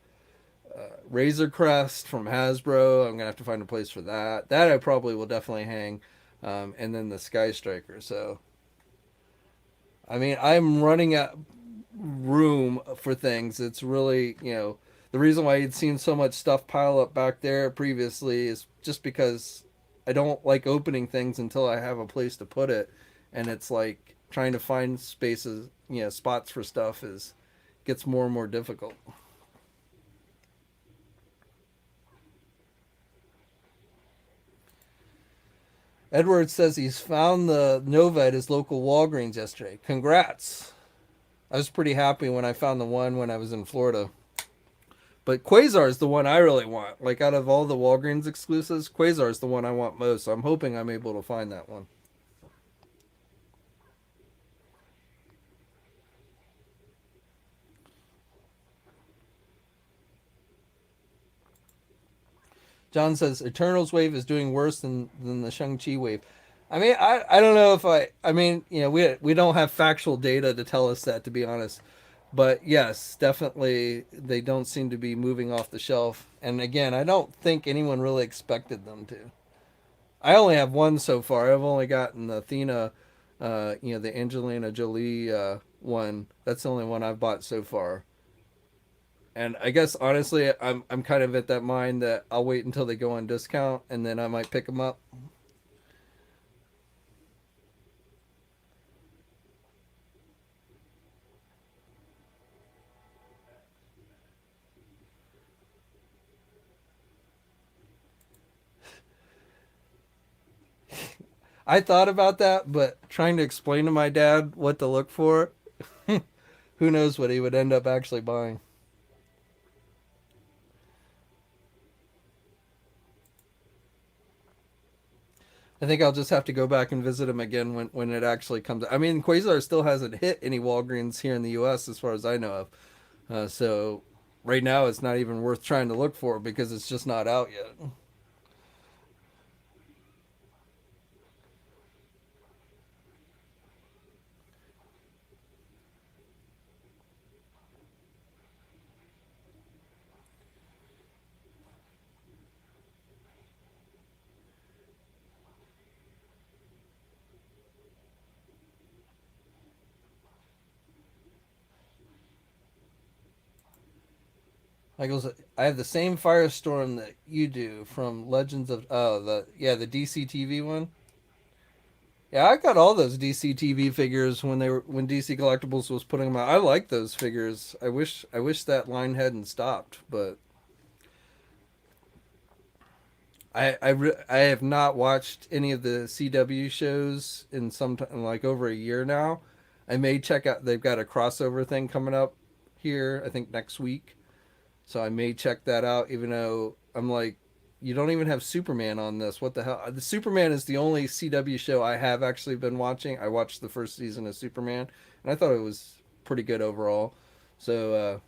Speaker 1: Razor Crest from Hasbro. I'm gonna have to find a place for that. That I probably will definitely hang, and then the Sky Striker. So, I mean, I'm running out room for things. It's really, the reason why you'd seen so much stuff pile up back there previously is just because I don't like opening things until I have a place to put it, and it's like trying to find spaces, spots for stuff is gets more and more difficult. Edward says he's found the Nova at his local Walgreens yesterday. Congrats. I was pretty happy when I found the one when I was in Florida. But Quasar is the one I really want. Like out of all the Walgreens exclusives, Quasar is the one I want most. So I'm hoping I'm able to find that one. John says Eternals wave is doing worse than the Shang-Chi wave. I mean, I don't know if I mean, we don't have factual data to tell us that, to be honest. But yes, definitely they don't seem to be moving off the shelf. And again, I don't think anyone really expected them to. I only have one so far. I've only gotten the Athena, the Angelina Jolie one. That's the only one I've bought so far. And I guess honestly, I'm kind of at that mind that I'll wait until they go on discount and then I might pick them up. I thought about that, but trying to explain to my dad what to look for, who knows what he would end up actually buying. I think I'll just have to go back and visit him again when it actually comes. I mean, Quasar still hasn't hit any Walgreens here in the U.S. as far as I know of. So right now, it's not even worth trying to look for because it's just not out yet. Michael's, I have the same Firestorm that you do from Legends of the DC TV one. Yeah, I got all those DC TV figures when DC Collectibles was putting them out. I like those figures. I wish that line hadn't stopped, but I have not watched any of the CW shows in some time, like over a year now. I may check out. They've got a crossover thing coming up here. I think next week. So I may check that out, even though I'm like, you don't even have Superman on this. What the hell? The Superman is the only CW show I have actually been watching. I watched the first season of Superman, and I thought it was pretty good overall. So,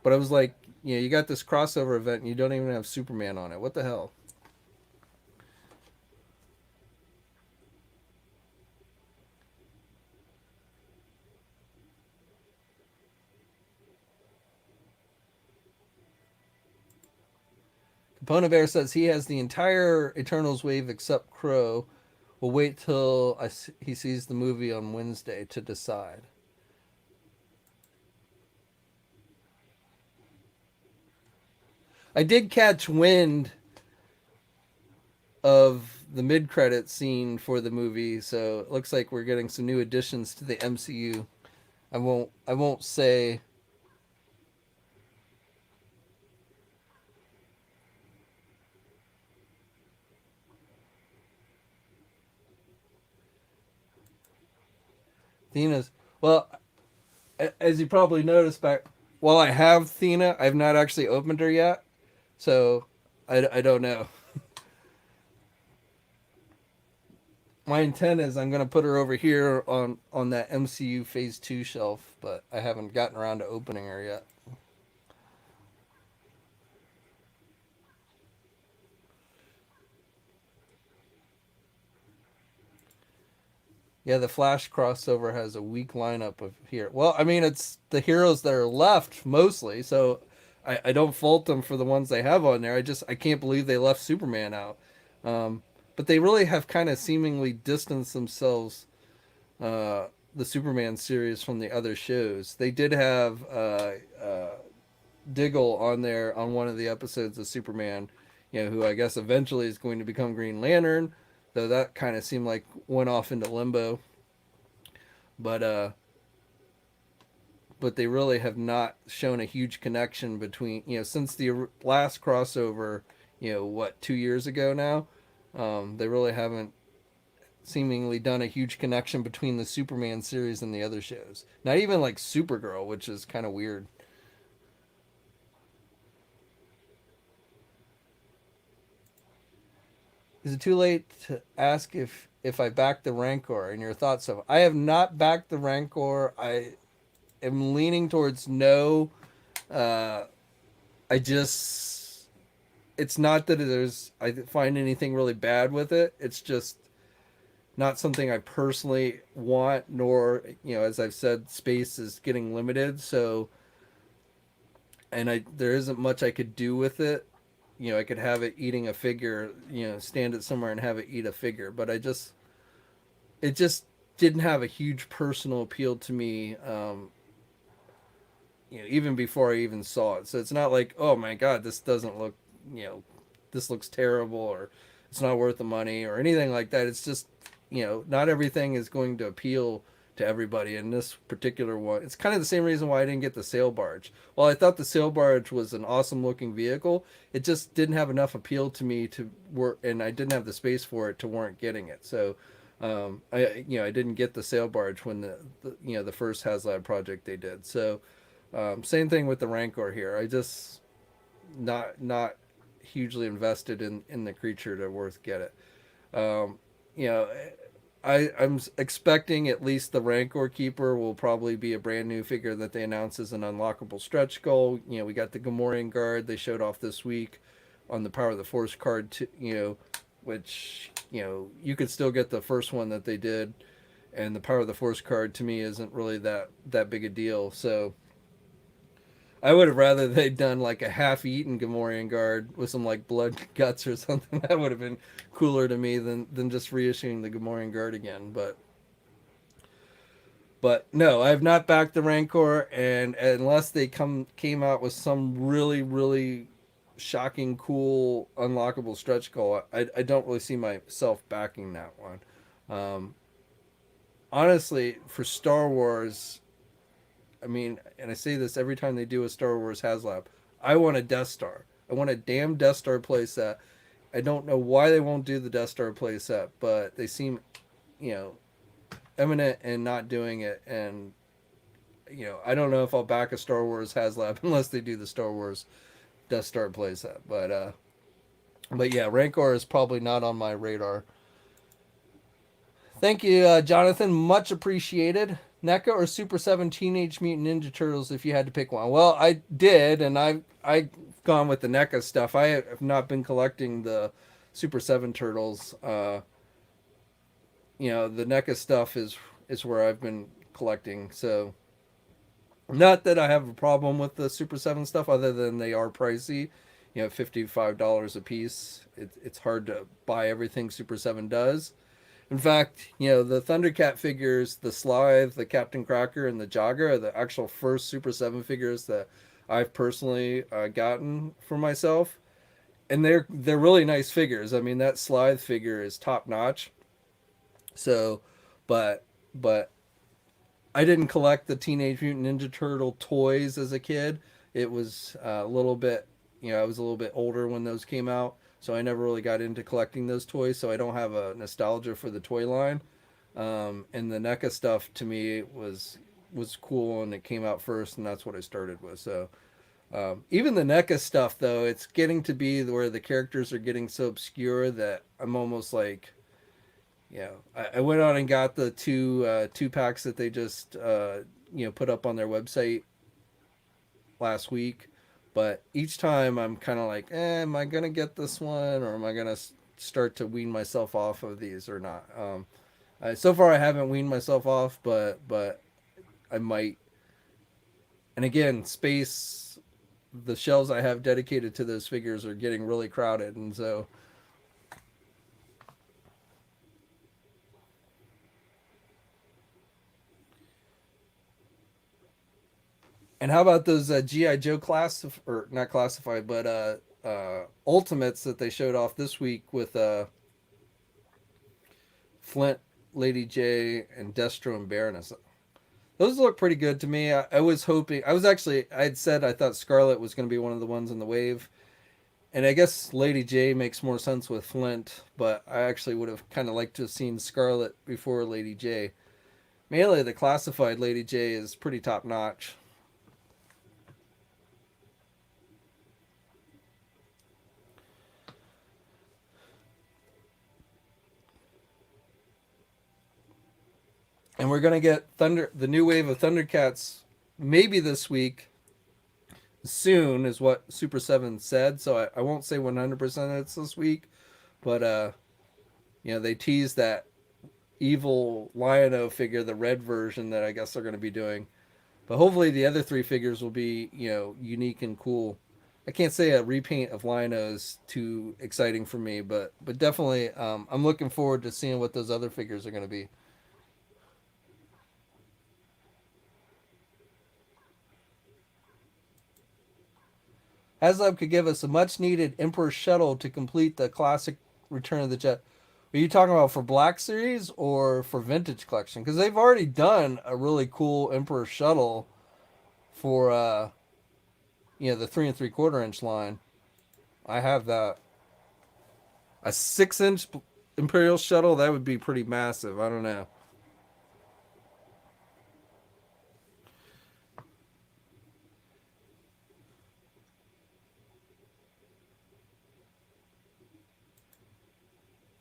Speaker 1: but I was like, you got this crossover event, and you don't even have Superman on it. What the hell? Capone Bear says he has the entire Eternals wave except Crow. We'll wait till he sees the movie on Wednesday to decide. I did catch wind of the mid-credit scene for the movie, so it looks like we're getting some new additions to the MCU. I won't say. Thena's, well, as you probably noticed back, while I have Thena, I've not actually opened her yet, so I don't know. My intent is I'm gonna put her over here on that MCU Phase 2 shelf, but I haven't gotten around to opening her yet. Yeah, the Flash crossover has a weak lineup of here. Well, I mean, it's the heroes that are left mostly, so I don't fault them for the ones they have on there. I can't believe they left Superman out. But they really have kind of seemingly distanced themselves, the Superman series, from the other shows. They did have Diggle on there on one of the episodes of Superman, who I guess eventually is going to become Green Lantern, though that kind of seemed like went off into limbo. But they really have not shown a huge connection between, since the last crossover, what, 2 years ago now. They really haven't seemingly done a huge connection between the Superman series and the other shows. Not even like Supergirl, which is kind of weird. Is it too late to ask if I backed the Rancor and your thoughts of? I have not backed the Rancor. I am leaning towards no. Uh, I just, it's not that I find anything really bad with it. It's just not something I personally want, nor, as I've said, space is getting limited. So, and there isn't much I could do with it. I could have it eating a figure, stand it somewhere and have it eat a figure. But it just didn't have a huge personal appeal to me. Even before I even saw it. So it's not like, oh my God, this doesn't look, this looks terrible, or it's not worth the money or anything like that. It's just, not everything is going to appeal to everybody. In this particular one, it's kind of the same reason why I didn't get the sail barge. While I thought the sail barge was an awesome looking vehicle, it just didn't have enough appeal to me to work, and I didn't have the space for it to warrant getting it. So I didn't get the sail barge when the first HasLab project they did. So same thing with the Rancor here. I just not hugely invested in the creature to worth get it. Um, you know, I'm expecting at least the Rancor Keeper will probably be a brand new figure that they announce as an unlockable stretch goal. We got the Gamorrean Guard they showed off this week on the Power of the Force card, which you could still get the first one that they did, and the Power of the Force card to me isn't really that big a deal. So I would have rather they'd done like a half-eaten Gamorrean Guard with some like blood guts or something. That would have been cooler to me than just reissuing the Gamorrean Guard again. But no, I have not backed the Rancor, and unless they came out with some really really shocking, cool, unlockable stretch goal, I don't really see myself backing that one. Um, Honestly, for Star Wars, I mean, and I say this every time they do a Star Wars HasLab, I want a Death Star. I want a damn Death Star playset. I don't know why they won't do the Death Star playset, but they seem, you know, eminent in not doing it. And, I don't know if I'll back a Star Wars HasLab unless they do the Star Wars Death Star playset. But yeah, Rancor is probably not on my radar. Thank you, Jonathan. Much appreciated. NECA or Super 7 Teenage Mutant Ninja Turtles if you had to pick one? Well, I did, and I've gone with the NECA stuff. I have not been collecting the Super 7 Turtles. The NECA stuff is where I've been collecting. So, not that I have a problem with the Super 7 stuff, other than they are pricey. $55 a piece. It's hard to buy everything Super 7 does. In fact, the Thundercat figures, the Slythe, the Captain Cracker, and the Jogger are the actual first Super 7 figures that I've personally gotten for myself. And they're really nice figures. I mean, that Slythe figure is top notch. So, but I didn't collect the Teenage Mutant Ninja Turtle toys as a kid. It was a little bit, I was a little bit older when those came out. So I never really got into collecting those toys, so I don't have a nostalgia for the toy line. And the NECA stuff to me was cool, and it came out first, and that's what I started with. So even the NECA stuff, though, it's getting to be where the characters are getting so obscure that I'm almost like, I went on and got the two packs that they just put up on their website last week. But each time I'm kind of like, am I going to get this one, or am I going to start to wean myself off of these or not? So far, I haven't weaned myself off, but I might. And again, space. The shelves I have dedicated to those figures are getting really crowded, and so. And how about those GI Joe class or not classified, but ultimates that they showed off this week with Flint, Lady J, and Destro and Baroness. Those look pretty good to me. I was hoping. I had said I thought Scarlet was going to be one of the ones in the wave, and I guess Lady J makes more sense with Flint. But I actually would have kind of liked to have seen Scarlet before Lady J. Mainly, the classified Lady J is pretty top notch. And we're gonna get the new wave of Thundercats, maybe this week. Soon is what Super Seven said, so I won't say 100% it's this week, but they teased that evil Lion-O figure, the red version that I guess they're going to be doing. But hopefully the other three figures will be unique and cool. I can't say a repaint of Lion-O is too exciting for me, but definitely I'm looking forward to seeing what those other figures are going to be. HasLab could give us a much needed Emperor shuttle to complete the classic Return of the Jet. Are you talking about for Black Series or for Vintage Collection? Because they've already done a really cool Emperor shuttle for the 3 3/4 inch line. I have that. A 6 inch Imperial shuttle, that would be pretty massive. I don't know.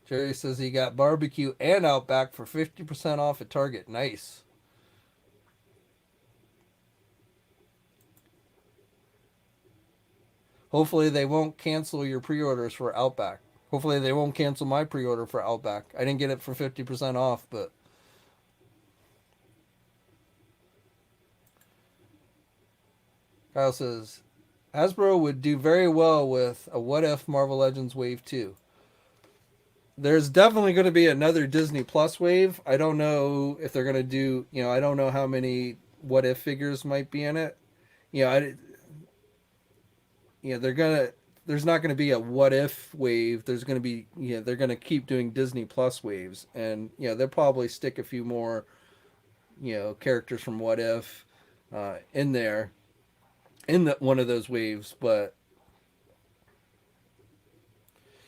Speaker 1: Jerry says he got barbecue and Outback for 50% off at Target. Nice. Hopefully they won't cancel your pre-orders for Outback. Hopefully they won't cancel my pre-order for Outback. I didn't get it for 50% off, but Kyle says Hasbro would do very well with a What If Marvel Legends Wave 2. There's definitely going to be another Disney Plus wave. I don't know if they're going to do, I don't know how many What If figures might be in it. You know, I, they're going to there's not going to be a What If wave. There's going to be, they're going to keep doing Disney Plus waves, and they'll probably stick a few more, characters from What If in there in one of those waves, but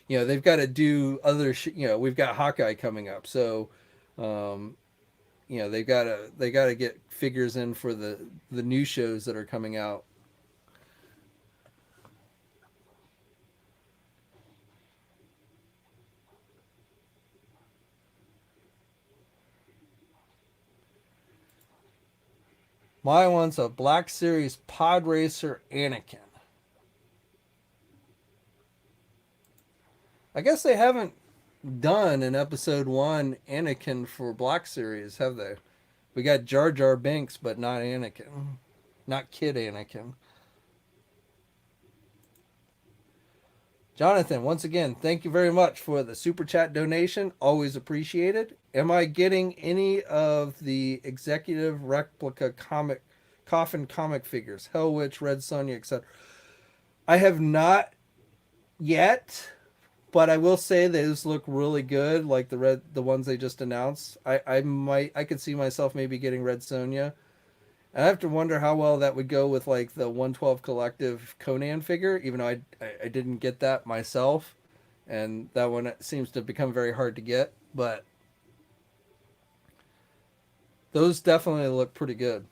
Speaker 1: they've got to do other we've got Hawkeye coming up, so um they got to get figures in for the new shows that are coming out. My one's a Black Series Pod Racer Anakin. I guess they haven't done in episode 1 Anakin for Black Series, have they? We got Jar Jar Binks, but not Anakin. Not Kid Anakin. Jonathan, once again, thank you very much for the super chat donation. Always appreciated. Am I getting any of the executive replica coffin comic figures? Hell Witch, Red Sonja, etc. I have not yet, but I will say those look really good, like the ones they just announced. I could see myself maybe getting Red Sonja. I have to wonder how well that would go with like the 112 Collective Conan figure, even though I didn't get that myself, and that one seems to become very hard to get. But those definitely look pretty good.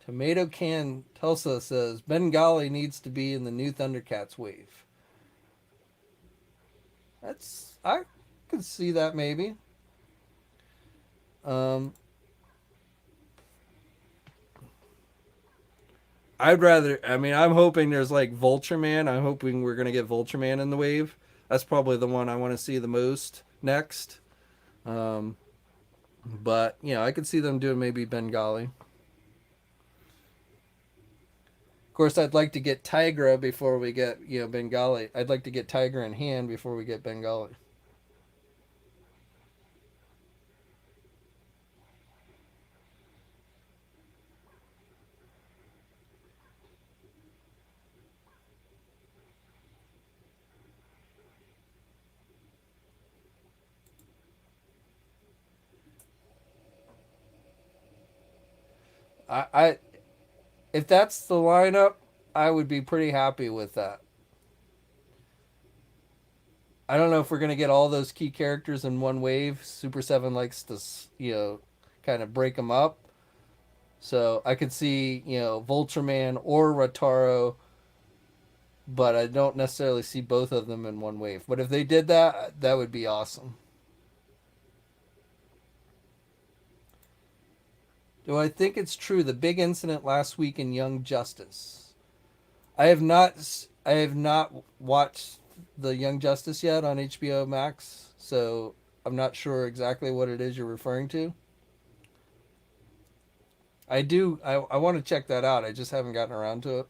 Speaker 1: Tomato Can Tulsa says Bengali needs to be in the new Thundercats wave. I could see that maybe. Um, I'd rather. I mean, I'm hoping there's like Vulture Man. I'm hoping we're gonna get Vulture Man in the wave. That's probably the one I want to see the most next. Um, but I could see them doing maybe Bengali. Of course, I'd like to get Tigra before we get Bengali. I'd like to get Tiger in hand before we get Bengali. I if that's the lineup, I would be pretty happy with that. I don't know if we're gonna get all those key characters in one wave. Super Seven likes to kind of break them up. So I could see Vulture Man or Rotaro, but I don't necessarily see both of them in one wave. But if they did that, that would be awesome. Do I think it's true the big incident last week in Young Justice? I have not. I have not watched the Young Justice yet on HBO Max, so I'm not sure exactly what it is you're referring to. I do. I want to check that out. I just haven't gotten around to it.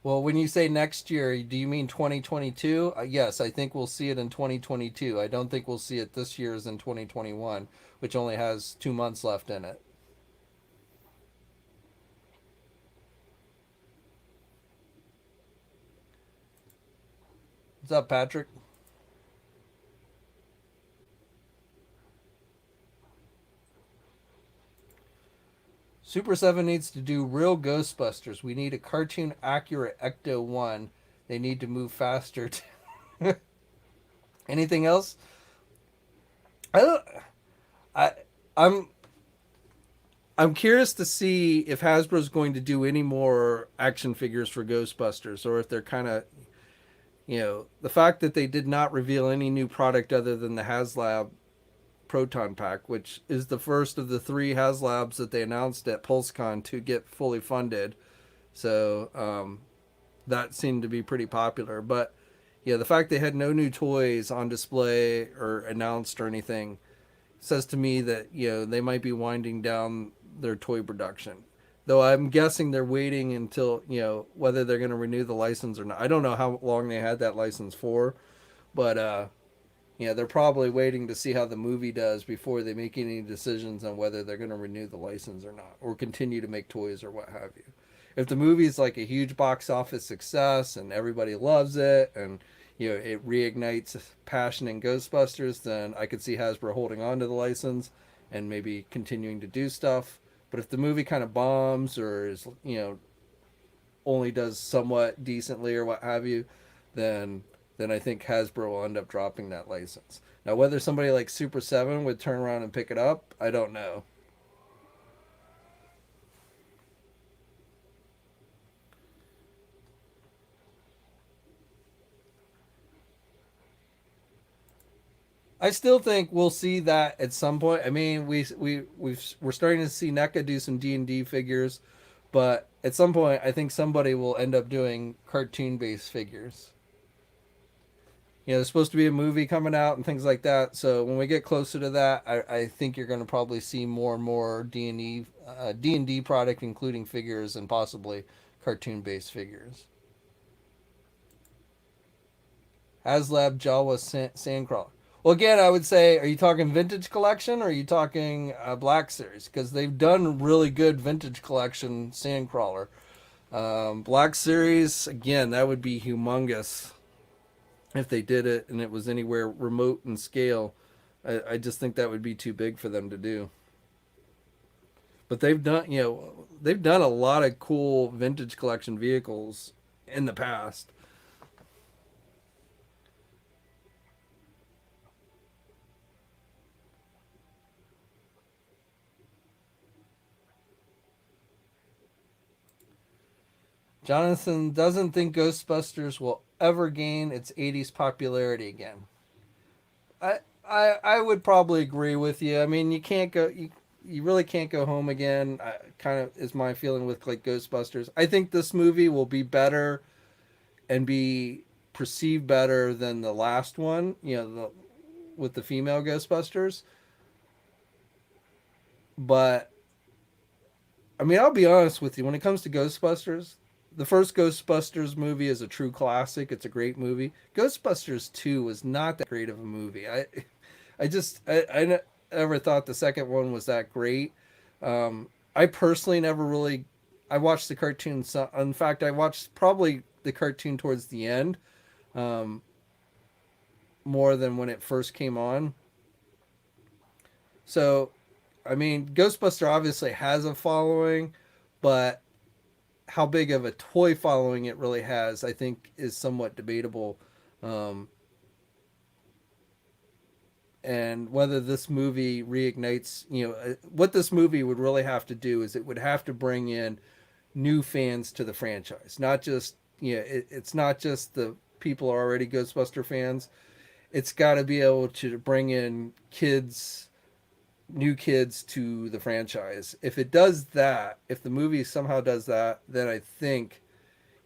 Speaker 1: Well, when you say next year, do you mean 2022? Yes, I think we'll see it in 2022. I don't think we'll see it this year as in 2021, which only has 2 months left in it. What's up, Patrick? Super 7 needs to do real Ghostbusters. We need a cartoon accurate Ecto 1. They need to move faster. Anything else? I don't I I'm I'm curious to see if Hasbro's going to do any more action figures for Ghostbusters, or if they're kind of, the fact that they did not reveal any new product other than the HasLab Proton Pack, which is the first of the three HasLabs that they announced at PulseCon to get fully funded. So that seemed to be pretty popular. But yeah, the fact they had no new toys on display or announced or anything says to me that they might be winding down their toy production. Though I'm guessing they're waiting until whether they're going to renew the license or not. I don't know how long they had that license for, but they're probably waiting to see how the movie does before they make any decisions on whether they're going to renew the license or not, or continue to make toys or what have you. If the movie's like a huge box office success and everybody loves it, and it reignites passion in Ghostbusters, then I could see Hasbro holding on to the license and maybe continuing to do stuff. But if the movie kind of bombs or is only does somewhat decently or what have you, then I think Hasbro will end up dropping that license. Now, whether somebody like Super 7 would turn around and pick it up, I don't know. I still think we'll see that at some point. I mean, we're starting to see NECA do some D&D figures, but at some point, I think somebody will end up doing cartoon-based figures. There's supposed to be a movie coming out and things like that. So when we get closer to that, I think you're going to probably see more and more D&D product, including figures and possibly cartoon-based figures. HasLab Jawa Sandcrawler. Well, again, I would say, are you talking vintage collection or are you talking Black Series? Because they've done really good vintage collection Sandcrawler. Black Series, again, that would be humongous if they did it and it was anywhere remote in scale. I just think that would be too big for them to do. But they've done a lot of cool vintage collection vehicles in the past. Jonathan doesn't think Ghostbusters will ever gain its 80s popularity again. I would probably agree with you. I mean, you can't go you really can't go home again. Kind of is my feeling with like Ghostbusters. I think this movie will be better and be perceived better than the last one, with the female Ghostbusters. But I mean, I'll be honest with you. When it comes to Ghostbusters, the first Ghostbusters movie is a true classic. It's a great movie. Ghostbusters 2 was not that great of a movie. I never thought the second one was that great. I personally never really. I watched the cartoon. In fact, I watched probably the cartoon towards the end, um, more than when it first came on. So, I mean, Ghostbuster obviously has a following, but how big of a toy following it really has, I think, is somewhat debatable. Um, and whether this movie reignites, what this movie would really have to do is it would have to bring in new fans to the franchise. Not just, it's not just the people who are already Ghostbuster fans. It's got to be able to bring in new kids to the franchise. If it does that, if the movie somehow does that, then I think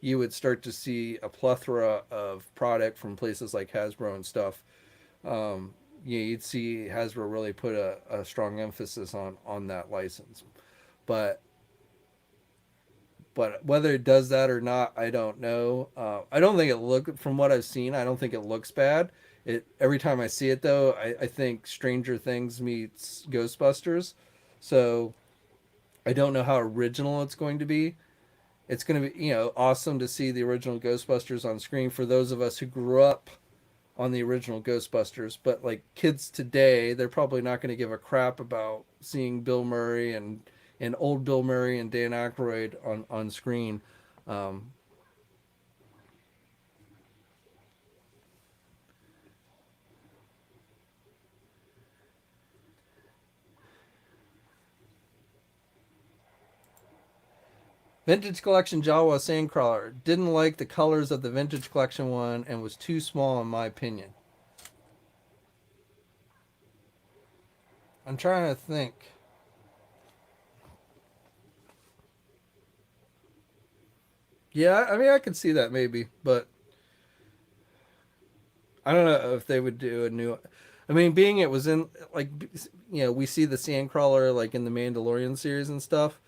Speaker 1: you would start to see a plethora of product from places like Hasbro and stuff. You'd see Hasbro really put a strong emphasis on that license. But whether it does that or not, I don't know. I don't think from what I've seen, I don't think it looks bad. Every time I see it though, I think Stranger Things meets Ghostbusters. So I don't know how original it's going to be. It's going to be, awesome to see the original Ghostbusters on screen for those of us who grew up on the original Ghostbusters. But like kids today, they're probably not going to give a crap about seeing Bill Murray and old Bill Murray and Dan Aykroyd on screen. Um, Vintage Collection Jawa Sandcrawler. Didn't like the colors of the Vintage Collection one and was too small in my opinion. I'm trying to think. Yeah, I mean, I could see that maybe, but I don't know if they would do a new. I mean, being it was in like, we see the Sandcrawler like in the Mandalorian series and stuff.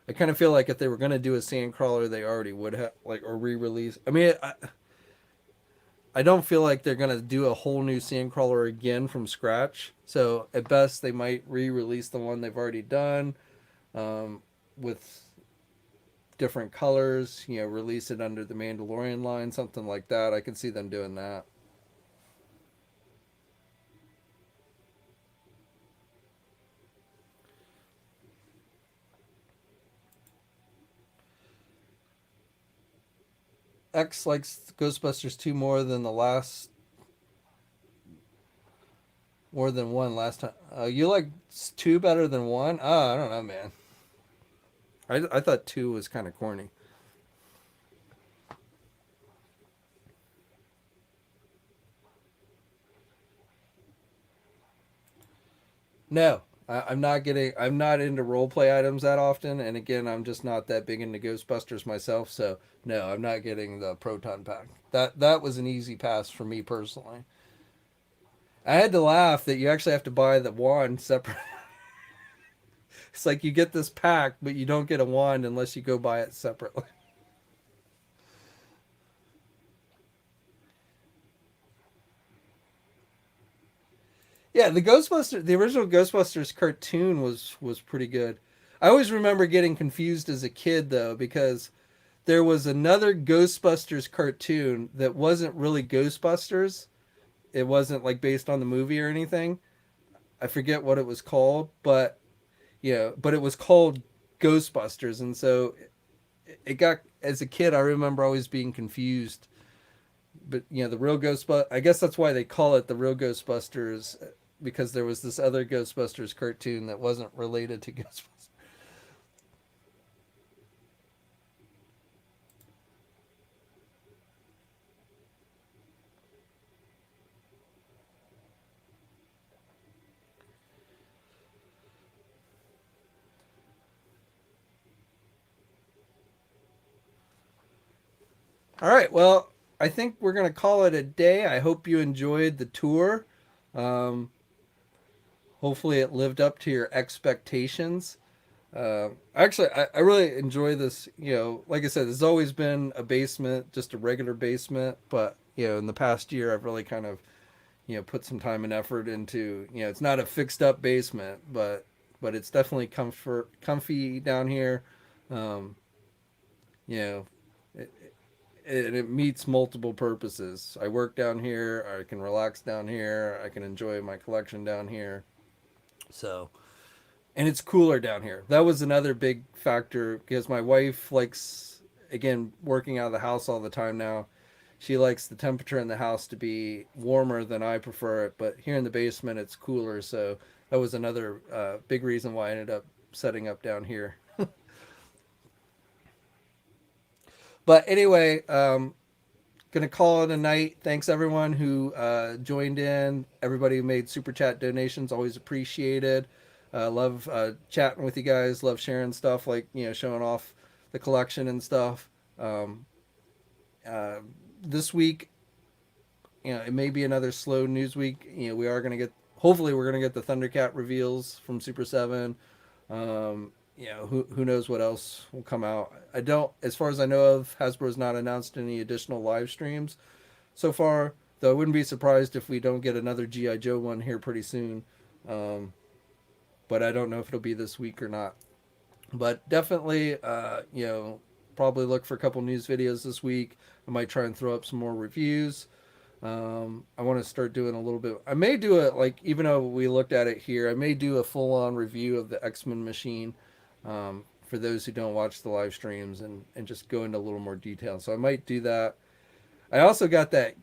Speaker 1: I kind of feel like if they were going to do a Sandcrawler, they already would have like or re-release. I mean, I don't feel like they're going to do a whole new Sandcrawler again from scratch. So at best, they might re-release the one they've already done, with different colors. Release it under the Mandalorian line, something like that. I can see them doing that. X likes Ghostbusters 2 more than one last time. You like 2 better than 1? I don't know, man. I thought 2 was kind of corny. No, I'm not getting. I'm not into role play items that often, and again, I'm just not that big into Ghostbusters myself. So no, I'm not getting the proton pack. That was an easy pass for me personally. I had to laugh that you actually have to buy the wand separate. It's like you get this pack, but you don't get a wand unless you go buy it separately. Yeah, the original Ghostbusters cartoon was pretty good. I always remember getting confused as a kid though because there was another Ghostbusters cartoon that wasn't really Ghostbusters. It wasn't like based on the movie or anything. I forget what it was called, but but it was called Ghostbusters, and so it got as a kid. I remember always being confused. But the real Ghostbusters. I guess that's why they call it the real Ghostbusters, because there was this other Ghostbusters cartoon that wasn't related to Ghostbusters. All right. Well, I think we're gonna call it a day. I hope you enjoyed the tour. Um, Hopefully, it lived up to your expectations. Actually, I really enjoy this. You know, like I said, there's always been a basement, just a regular basement. But you know, in the past year, I've really kind of put some time and effort into. It's not a fixed up basement, but it's definitely comfy down here. Um, you know, it, it meets multiple purposes. I work down here. I can relax down here. I can enjoy my collection down here. So, and it's cooler down here. That was another big factor because my wife likes, again, working out of the house all the time now. She likes the temperature in the house to be warmer than I prefer it, but here in the basement it's cooler. So that was another big reason why I ended up setting up down here. But anyway, gonna call it a night. Thanks everyone who joined in. Everybody who made super chat donations, always appreciated. Love chatting with you guys. Love sharing stuff like showing off the collection and stuff. Um, uh, this week, it may be another slow news week. We are gonna get. Hopefully, we're gonna get the Thundercat reveals from Super Seven. Who knows what else will come out. I don't, as far as I know of, Hasbro's not announced any additional live streams so far, though I wouldn't be surprised if we don't get another GI Joe one here pretty soon. um, but I don't know if it'll be this week or not. But definitely probably look for a couple news videos this week. I might try and throw up some more reviews. I want to start doing a little bit. I may do it, like, even though we looked at it here, I may do a full-on review of the X-Men machine, for those who don't watch the live streams, and just go into a little more detail. So I might do that. I also got that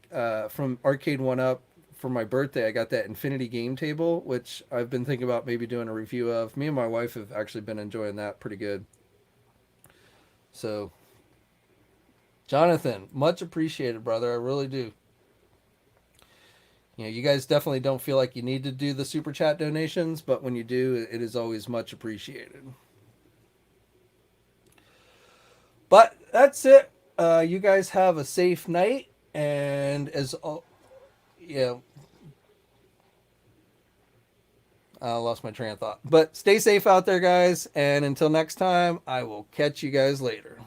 Speaker 1: from Arcade1up for my birthday. I got that Infinity game table, which I've been thinking about maybe doing a review of. Me and my wife have actually been enjoying that pretty good. So, Jonathan, much appreciated, brother. I really do. You guys definitely don't feel like you need to do the super chat donations, but when you do, it is always much appreciated. But that's it. You guys have a safe night, and yeah, I lost my train of thought. But stay safe out there, guys, and until next time, I will catch you guys later.